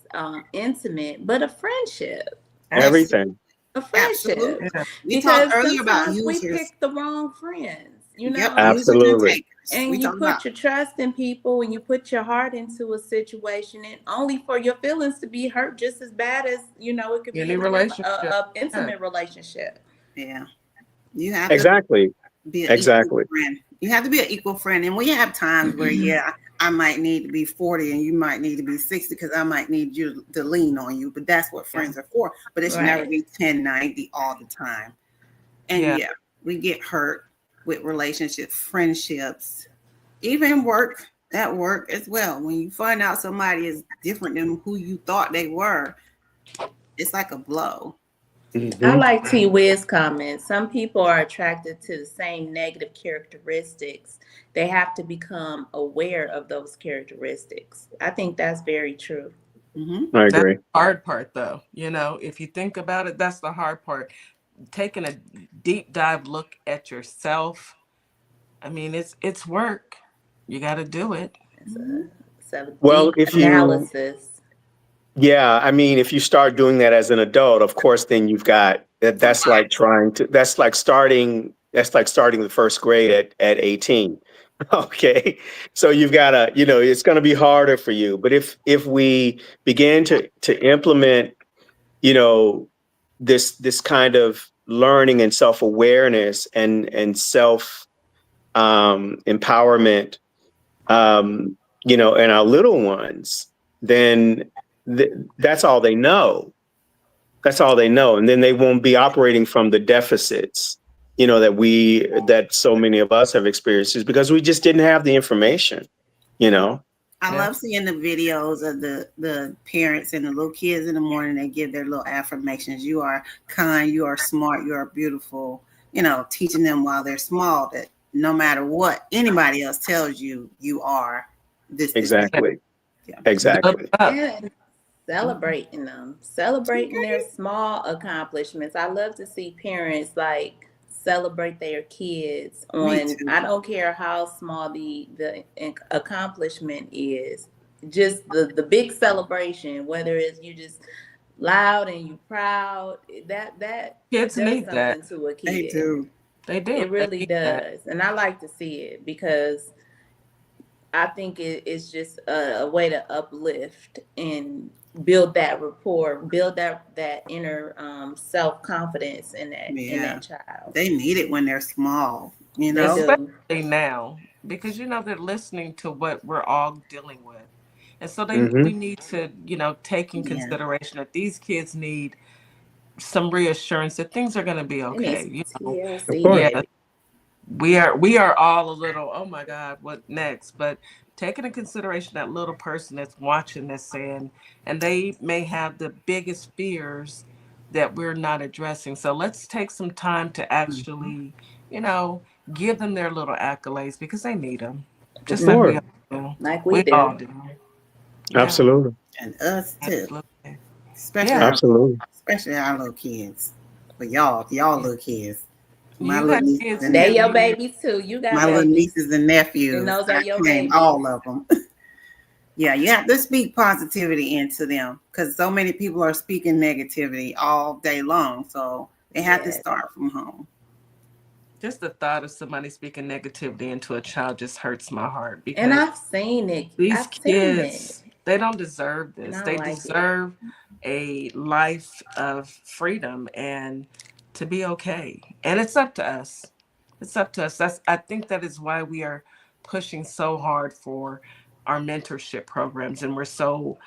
[SPEAKER 3] intimate, but a friendship?
[SPEAKER 6] Absolutely.
[SPEAKER 8] Everything.
[SPEAKER 3] A friendship.
[SPEAKER 6] Absolutely.
[SPEAKER 2] Yeah.
[SPEAKER 6] We talked
[SPEAKER 3] Because
[SPEAKER 6] earlier about
[SPEAKER 3] sometimes we
[SPEAKER 6] users.
[SPEAKER 3] pick the wrong friends, you
[SPEAKER 6] Yep,
[SPEAKER 3] know?
[SPEAKER 6] users and
[SPEAKER 8] Absolutely.
[SPEAKER 6] takers. We
[SPEAKER 3] And you
[SPEAKER 6] talked about
[SPEAKER 3] put your trust in people and you put your heart into a situation and only for your feelings to be hurt just as bad as, you know, it could be
[SPEAKER 2] Any
[SPEAKER 3] in
[SPEAKER 2] relationship.
[SPEAKER 3] a
[SPEAKER 2] Yeah.
[SPEAKER 3] intimate relationship.
[SPEAKER 6] yeah. You have to
[SPEAKER 8] Exactly.
[SPEAKER 6] be an equal
[SPEAKER 8] Exactly.
[SPEAKER 6] friend. You have to be an equal friend. And we have times where, yeah, I might need to be 40 and you might need to be 60 because I might need you to lean on you. But that's what friends are for. But it should never
[SPEAKER 3] Right.
[SPEAKER 6] be 10-90 all the time. And
[SPEAKER 2] Yeah.
[SPEAKER 6] yeah, we get hurt with relationships, friendships, even at work as well. When you find out somebody is different than who you thought they were, it's like a blow.
[SPEAKER 3] I
[SPEAKER 8] Mhm.
[SPEAKER 3] like T Wiz comment. Some people are attracted to the same negative characteristics. They have to become aware of those characteristics. I think that's very true.
[SPEAKER 6] Mm-hmm.
[SPEAKER 8] I
[SPEAKER 2] That's
[SPEAKER 8] agree.
[SPEAKER 2] the hard part, though. You know, if you think about it, that's the hard part. Taking a deep dive look at yourself. I mean, it's work. You got to do it.
[SPEAKER 3] It's a
[SPEAKER 8] Well,
[SPEAKER 3] deep
[SPEAKER 8] if you,
[SPEAKER 3] analysis.
[SPEAKER 8] yeah, I mean, if you start doing that as an adult, of course, then you've got that. That's like starting the first grade at 18. Okay. So you've got to, it's going to be harder for you. But if we begin to implement, you know, this kind of learning and self-awareness and self empowerment, and our little ones, then that's all they know. That's all they know. And then they won't be operating from the deficits, that so many of us have experienced, is because we just didn't have the information, you know?
[SPEAKER 6] I
[SPEAKER 2] Yeah.
[SPEAKER 6] love seeing the videos of the parents and the little kids in the morning. They give their little affirmations. You are kind, you are smart, you are beautiful. Teaching them while they're small that no matter what anybody else tells you, you are this.
[SPEAKER 8] Exactly.
[SPEAKER 6] Yeah.
[SPEAKER 8] Exactly.
[SPEAKER 3] And celebrating them, celebrating their small accomplishments. I love to see parents like celebrate their kids
[SPEAKER 6] Me
[SPEAKER 3] on,
[SPEAKER 6] too.
[SPEAKER 3] I don't care how small the accomplishment is, just the big celebration, whether it's you just loud and you proud, that
[SPEAKER 2] Kids
[SPEAKER 3] does
[SPEAKER 2] need that.
[SPEAKER 3] something to a
[SPEAKER 6] They
[SPEAKER 3] kid.
[SPEAKER 6] do.
[SPEAKER 2] They do.
[SPEAKER 3] It
[SPEAKER 2] They
[SPEAKER 3] really
[SPEAKER 2] need that.
[SPEAKER 3] does. And I like to see it because I think it's just a way to uplift and build that rapport, build that inner self confidence in
[SPEAKER 6] Yeah.
[SPEAKER 3] that child.
[SPEAKER 6] They need it when they're small,
[SPEAKER 3] They do.
[SPEAKER 2] Especially now, because they're listening to what we're all dealing with. And so we
[SPEAKER 8] Hmm.
[SPEAKER 2] need to, take in
[SPEAKER 6] Yeah.
[SPEAKER 2] consideration that these kids need some reassurance that things are going to be
[SPEAKER 3] They need
[SPEAKER 2] okay.
[SPEAKER 3] some
[SPEAKER 8] Of
[SPEAKER 3] TLC,
[SPEAKER 8] course.
[SPEAKER 2] Yeah,
[SPEAKER 3] baby.
[SPEAKER 2] we are all a little, oh my God, what next? But taking in consideration that little person that's watching this and they may have the biggest fears that we're not addressing. So let's take some time to
[SPEAKER 6] Mhm.
[SPEAKER 2] actually, you know, give them their little accolades because they need them,
[SPEAKER 8] Of
[SPEAKER 2] just like we
[SPEAKER 8] course.
[SPEAKER 2] all do.
[SPEAKER 3] Like we
[SPEAKER 2] We
[SPEAKER 3] do.
[SPEAKER 2] all do. Yeah,
[SPEAKER 8] Absolutely.
[SPEAKER 6] And us too,
[SPEAKER 2] absolutely.
[SPEAKER 6] especially
[SPEAKER 2] Yeah,
[SPEAKER 6] our
[SPEAKER 8] Absolutely.
[SPEAKER 6] especially our little kids. But y'all little kids, my
[SPEAKER 2] you
[SPEAKER 6] little
[SPEAKER 2] got
[SPEAKER 6] nieces
[SPEAKER 2] kids
[SPEAKER 6] and
[SPEAKER 3] They your
[SPEAKER 2] too.
[SPEAKER 6] nephews,
[SPEAKER 3] babies too. You got
[SPEAKER 6] my little
[SPEAKER 3] babies.
[SPEAKER 6] nieces and
[SPEAKER 3] And
[SPEAKER 6] nephews.
[SPEAKER 3] those are
[SPEAKER 6] I
[SPEAKER 3] your
[SPEAKER 6] claim
[SPEAKER 3] babies.
[SPEAKER 6] all of them. Yeah, you have to speak positivity into them because so many people are speaking negativity all day long. So they have to
[SPEAKER 3] Yes.
[SPEAKER 6] start from home.
[SPEAKER 2] Just the thought of somebody speaking negativity into a child just hurts my heart
[SPEAKER 3] And
[SPEAKER 2] because
[SPEAKER 3] I've seen it.
[SPEAKER 2] these
[SPEAKER 3] I've seen it.
[SPEAKER 2] kids, they don't deserve
[SPEAKER 3] And
[SPEAKER 2] this.
[SPEAKER 3] I
[SPEAKER 2] They
[SPEAKER 3] don't like it.
[SPEAKER 2] deserve a life of freedom and to be okay. And it's up to us. It's up to us. I think that is why we are pushing so hard for our mentorship programs and we're so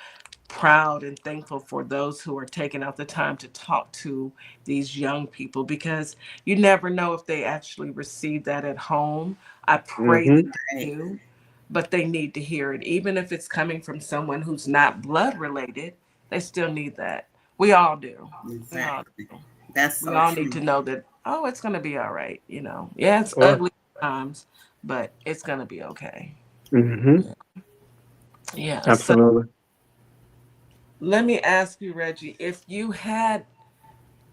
[SPEAKER 2] proud and thankful for those who are taking out the time to talk to these young people because you never know if they actually receive that at home. I pray
[SPEAKER 8] Hmm.
[SPEAKER 2] that they do, but they need to hear it. Even if it's coming from someone who's not blood related, they still need that. We all do. We all
[SPEAKER 6] Exactly.
[SPEAKER 2] do.
[SPEAKER 6] That's
[SPEAKER 2] We
[SPEAKER 6] so
[SPEAKER 2] all need
[SPEAKER 6] true.
[SPEAKER 2] to know that, oh, it's going to be all right. Yeah, it's
[SPEAKER 8] Or,
[SPEAKER 2] ugly times, but it's going to be okay.
[SPEAKER 8] hmm.
[SPEAKER 2] Yeah. So
[SPEAKER 8] Absolutely.
[SPEAKER 2] let me ask you, Reggie, if you had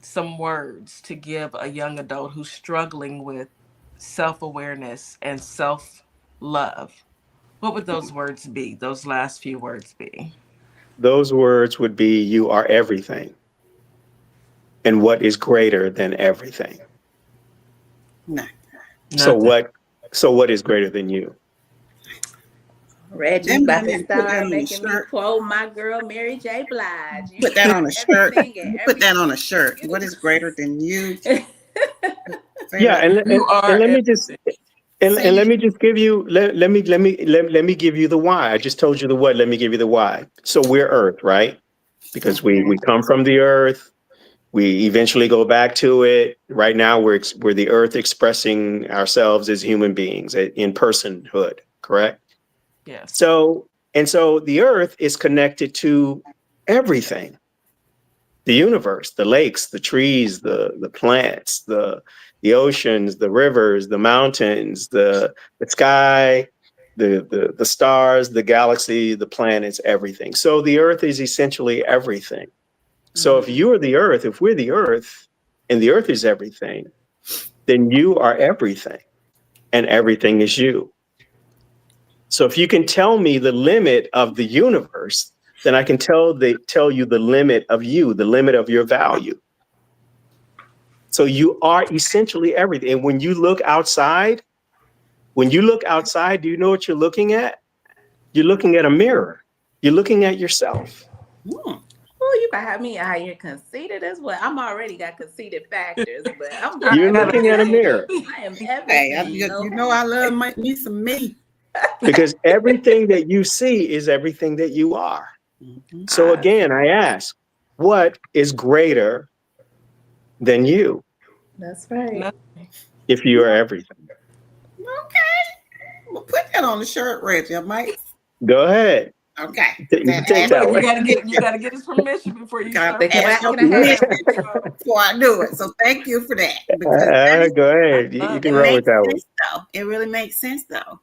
[SPEAKER 2] some words to give a young adult who's struggling with self-awareness and self-love, what would those words be? Those last few words be?
[SPEAKER 8] Those words would be, you are everything. And what is greater than everything?
[SPEAKER 6] Nothing.
[SPEAKER 8] So what is greater than you?
[SPEAKER 3] Reggie
[SPEAKER 6] Them
[SPEAKER 3] about to
[SPEAKER 6] women put that
[SPEAKER 3] start
[SPEAKER 6] on a
[SPEAKER 3] making me
[SPEAKER 6] shirt.
[SPEAKER 3] quote my girl Mary J. Blige.
[SPEAKER 6] Put that on a shirt.
[SPEAKER 3] Everything and
[SPEAKER 6] Put that on a
[SPEAKER 3] everything.
[SPEAKER 6] shirt. What is greater than you?
[SPEAKER 8] Yeah, and
[SPEAKER 2] You are
[SPEAKER 8] let me just
[SPEAKER 6] Say
[SPEAKER 8] let
[SPEAKER 6] it.
[SPEAKER 8] me just give you let me give you the why. I just told you the what. Let me give you the why. So we're Earth, right? Because we come from the Earth. We eventually go back to it. Right now, we're the Earth expressing ourselves as human beings in personhood. Correct.
[SPEAKER 2] Yes.
[SPEAKER 8] So the Earth is connected to everything. The universe, the lakes, the trees, the plants, the oceans, the rivers, the mountains, the sky, the stars, the galaxy, the planets, everything. So the Earth is essentially everything. So if you are the Earth, if we're the Earth, and the Earth is everything, then you are everything, and everything is you. So if you can tell me the limit of the universe, then I can tell you the limit of you, the limit of your value. So you are essentially everything. And when you look outside, do you know what you're looking at? You're looking at a mirror. You're looking at yourself.
[SPEAKER 3] Oh, you can have me out here conceited as well. I'm already got conceited factors, but I'm
[SPEAKER 8] You're
[SPEAKER 3] glad
[SPEAKER 8] looking at a mirror.
[SPEAKER 3] I am
[SPEAKER 6] Hey,
[SPEAKER 3] everything.
[SPEAKER 6] you know I love me some me.
[SPEAKER 8] Because everything that you see is everything that you are.
[SPEAKER 6] Mm-hmm.
[SPEAKER 8] So again, I ask, what is greater than you
[SPEAKER 3] That's right.
[SPEAKER 8] if you are everything?
[SPEAKER 6] Okay. Well, put that on the shirt, Reggie. I might.
[SPEAKER 8] Go ahead.
[SPEAKER 6] Okay.
[SPEAKER 8] You take that
[SPEAKER 2] You
[SPEAKER 8] one.
[SPEAKER 2] gotta get his permission before you
[SPEAKER 6] Got
[SPEAKER 2] start.
[SPEAKER 6] to ask your
[SPEAKER 3] Can I have
[SPEAKER 6] permission before I do it. So thank you for that. Because
[SPEAKER 8] Go ahead. You can
[SPEAKER 6] it
[SPEAKER 8] roll with
[SPEAKER 6] makes
[SPEAKER 8] that one.
[SPEAKER 6] sense, though. It really makes sense, though.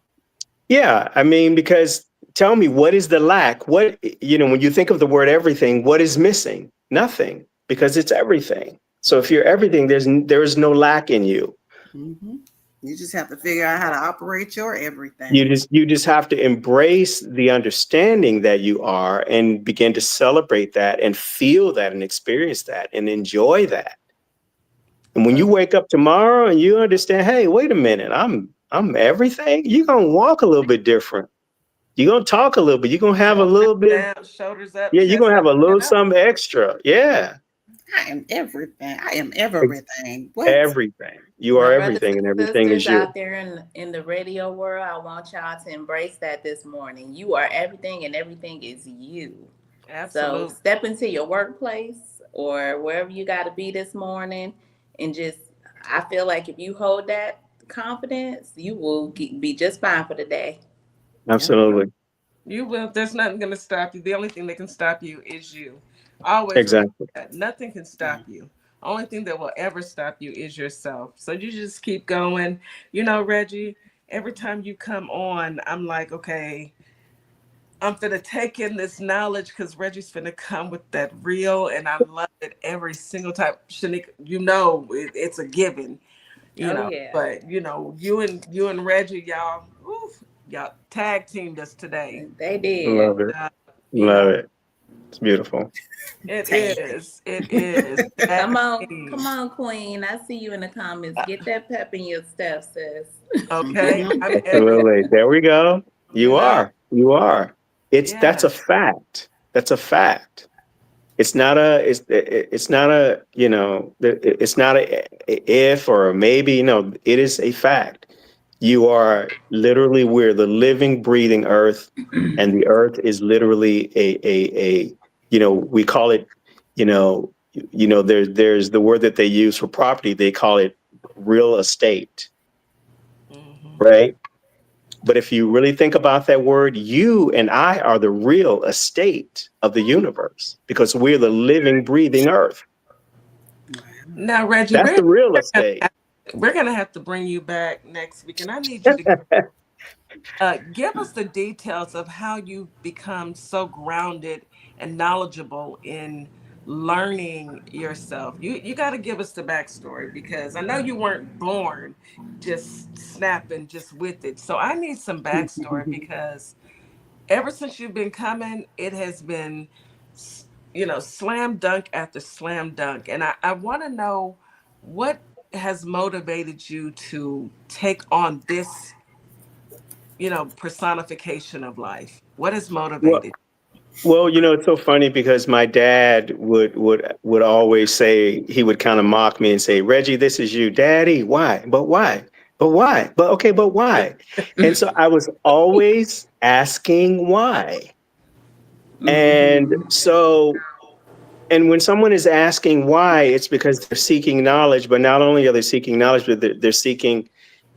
[SPEAKER 8] Yeah, I mean, because tell me, what is the lack? What, when you think of the word everything, what is missing? Nothing, because it's everything. So if you're everything, there is no lack in you.
[SPEAKER 6] Mm-hmm. You just have to figure out how to operate your everything.
[SPEAKER 8] You just have to embrace the understanding that you are and begin to celebrate that and feel that and experience that and enjoy that. And when you wake up tomorrow and you understand, hey, wait a minute, I'm everything, you're gonna walk a little bit different. You're gonna talk a little bit. You're gonna have a little bit.
[SPEAKER 2] Down, shoulders up,
[SPEAKER 8] Yeah, you're
[SPEAKER 2] chest
[SPEAKER 8] gonna have
[SPEAKER 2] up,
[SPEAKER 8] a little
[SPEAKER 2] chin up.
[SPEAKER 8] something extra. Yeah.
[SPEAKER 6] I am everything. I am everything. What?
[SPEAKER 8] Everything. You are
[SPEAKER 3] my brothers
[SPEAKER 8] everything, and
[SPEAKER 3] and
[SPEAKER 8] everything is
[SPEAKER 3] sisters
[SPEAKER 8] you.
[SPEAKER 3] out there in the radio world, I want y'all to embrace that this morning. You are everything and everything is you.
[SPEAKER 2] Absolutely.
[SPEAKER 3] So step into your workplace or wherever you got to be this morning and just, I feel like if you hold that confidence, you will be just fine for the day.
[SPEAKER 8] Absolutely.
[SPEAKER 2] You will. There's nothing going to stop you. The only thing that can stop you is you. Always remember
[SPEAKER 8] Exactly.
[SPEAKER 2] that. Nothing can stop you. Only thing that will ever stop you is yourself. So you just keep going. Reggie, every time you come on, I'm like, okay, I'm finna take in this knowledge because Reggie's finna come with that real, and I love it every single time. Shanika, it's a given.
[SPEAKER 3] Yeah.
[SPEAKER 2] But you and Reggie, y'all tag teamed us today.
[SPEAKER 3] They did.
[SPEAKER 8] Love it.
[SPEAKER 2] You
[SPEAKER 8] Love
[SPEAKER 2] know,
[SPEAKER 8] it. It's beautiful.
[SPEAKER 2] it is. It is.
[SPEAKER 3] Come on, Queen. I see you in the comments. Get that pep in your step, sis.
[SPEAKER 2] Okay.
[SPEAKER 8] Absolutely. There we go. You are. That's a fact. That's a fact. It's not a if or a maybe. No, it is a fact. You are literally, we're the living, breathing earth, and the earth is literally a we call it, there's the word that they use for property. They call it real estate, right? But if you really think about that word, you and I are the real estate of the universe because we're the living, breathing earth.
[SPEAKER 2] Now, Reggie,
[SPEAKER 8] That's the real estate.
[SPEAKER 2] We're going to have to bring you back next week. And I need you to give us the details of how you become so grounded and knowledgeable in learning yourself? You got to give us the backstory, because I know you weren't born just snapping just with it. So I need some backstory, because ever since you've been coming, it has been, slam dunk after slam dunk. And I want to know what has motivated you to take on this, personification of life. What has
[SPEAKER 8] Well,
[SPEAKER 2] motivated?
[SPEAKER 8] well, it's so funny because my dad would always say, he would kind of mock me and say, "Reggie, this is you, Daddy. Why? But why? But why? But okay, but why?" And so I was always asking why. And so, and when someone is asking why, it's because they're seeking knowledge, but not only are they seeking knowledge, but they're seeking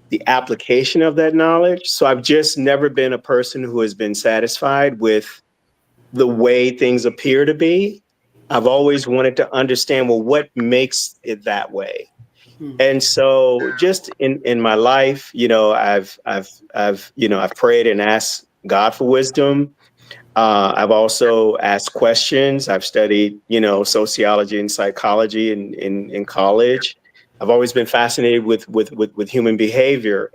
[SPEAKER 8] the application of that knowledge. So I've just never been a person who has been satisfied with the way things appear to be. I've always wanted to understand, well, what makes it that way? And so just in my life, I've prayed and asked God for wisdom. I've also asked questions. I've studied, sociology and psychology in college. I've always been fascinated with human behavior.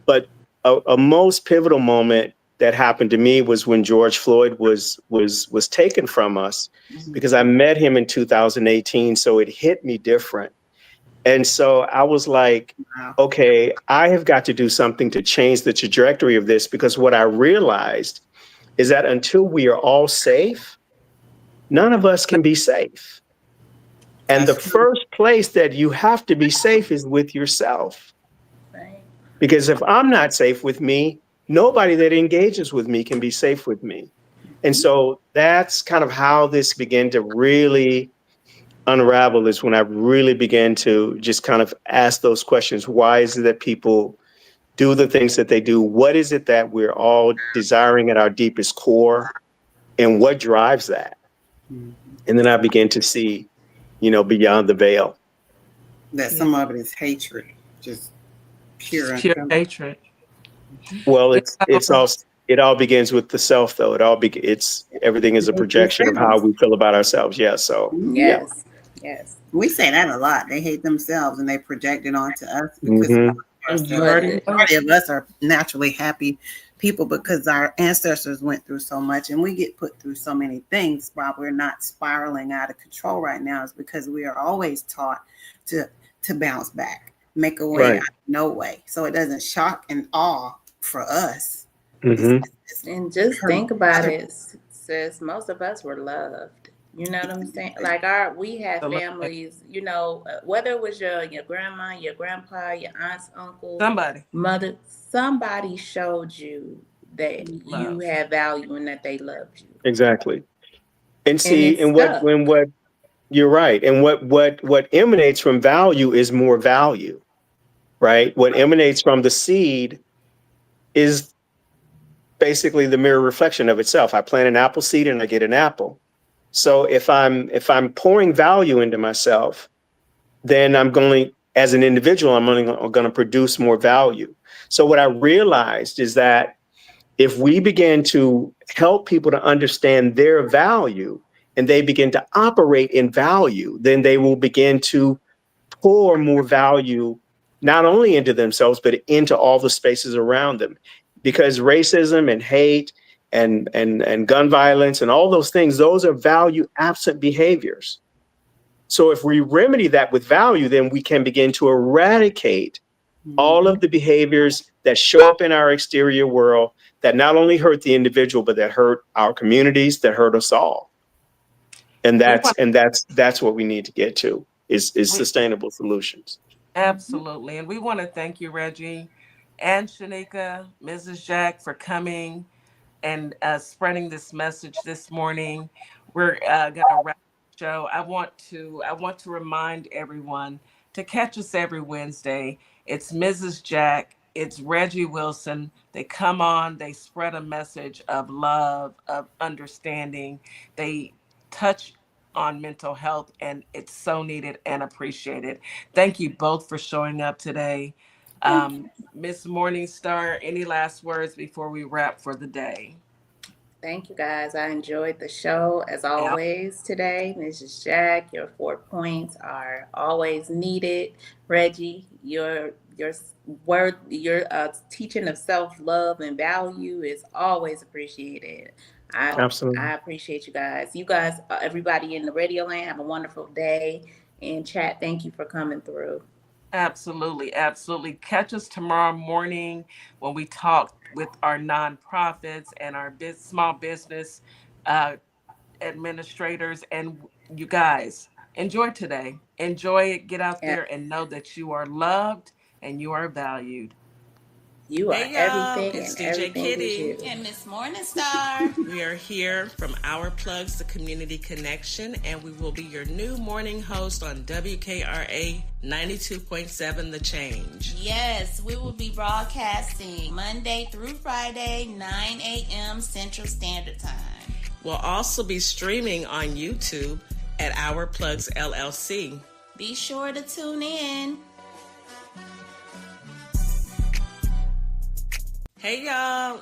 [SPEAKER 8] But a most pivotal moment that happened to me was when George Floyd was taken from us, because I met him in 2018. So it hit me different. And so I was like, okay, I have got to do something to change the trajectory of this, because what I realized is that until we are all safe, none of us can be safe. And the first place that you have to be safe is with yourself.
[SPEAKER 3] Right.
[SPEAKER 8] Because if I'm not safe with me, nobody that engages with me can be safe with me. And so that's kind of how this began to really unravel, is when I really began to just kind of ask those questions. Why is it that people do the things that they do? What is it that we're all desiring at our deepest core? And what drives that? And then I began to see, beyond the veil.
[SPEAKER 6] That some of it is hatred, just pure
[SPEAKER 2] Pure hatred.
[SPEAKER 8] Well, it all begins with the self, though. It's everything is a projection of how we feel about ourselves. Yeah. So yeah.
[SPEAKER 3] Yes. Yes.
[SPEAKER 6] We say that a lot. They hate themselves and they project it onto us, because
[SPEAKER 2] Majority
[SPEAKER 6] of us are naturally happy people, because our ancestors went through so much and we get put through so many things. While we're not spiraling out of control right now, is because we are always taught to bounce back, make a way out of no way. So it doesn't shock and awe for us.
[SPEAKER 3] And just think about it, sis. Most of us were loved. You know what I'm saying? Like we had families, whether it was your grandma, your grandpa, your aunts, uncle, mother, somebody showed you that you had value and that they loved you.
[SPEAKER 8] Exactly. And see, and what you're right. And what emanates from value is more value, right? What emanates from the seed is basically the mirror reflection of itself. I plant an apple seed and I get an apple. So if I'm pouring value into myself, then I'm going, as an individual, I'm only going to produce more value. So what I realized is that if we begin to help people to understand their value and they begin to operate in value, then they will begin to pour more value, not only into themselves, but into all the spaces around them. Because racism and hate and gun violence and all those things, those are value absent behaviors. So if we remedy that with value, then we can begin to eradicate all of the behaviors that show up in our exterior world that not only hurt the individual, but that hurt our communities, that hurt us all. And that's what we need to get to, is sustainable solutions.
[SPEAKER 2] Absolutely. And we want to thank you, Reggie and Shanika, Mrs. Jack, for coming and spreading this message this morning. We're going to wrap the show. I want to remind everyone to catch us every Wednesday. It's Mrs. Jack, it's Reggie Wilson. They come on, they spread a message of love, of understanding. They touch on mental health, and it's so needed and appreciated. Thank you both for showing up today. Miss Morningstar, any last words before we wrap for the day?
[SPEAKER 3] Thank you, guys. I enjoyed the show as always today. Mrs. Jack, your 4 points are always needed. Reggie, your teaching of self-love and value is always appreciated.
[SPEAKER 8] Absolutely.
[SPEAKER 3] I appreciate you guys. You guys, everybody in the radio land, have a wonderful day. And chat, thank you for coming through.
[SPEAKER 2] Absolutely. Absolutely. Catch us tomorrow morning when we talk with our nonprofits and our small business administrators. And you guys, enjoy today. Enjoy it. Get out there and know that you are loved and you are valued.
[SPEAKER 3] You are everything,
[SPEAKER 2] it's
[SPEAKER 3] and
[SPEAKER 2] DJ
[SPEAKER 3] everything
[SPEAKER 2] Kitty
[SPEAKER 3] is you.
[SPEAKER 1] And Miss Morningstar.
[SPEAKER 2] We are here from Our Plugs, the Community Connection, and we will be your new morning host on WKRA 92.7 The Change.
[SPEAKER 1] Yes, we will be broadcasting Monday through Friday, 9 a.m. Central Standard Time.
[SPEAKER 2] We'll also be streaming on YouTube at Our Plugs LLC.
[SPEAKER 1] Be sure to tune in.
[SPEAKER 2] Hey, y'all.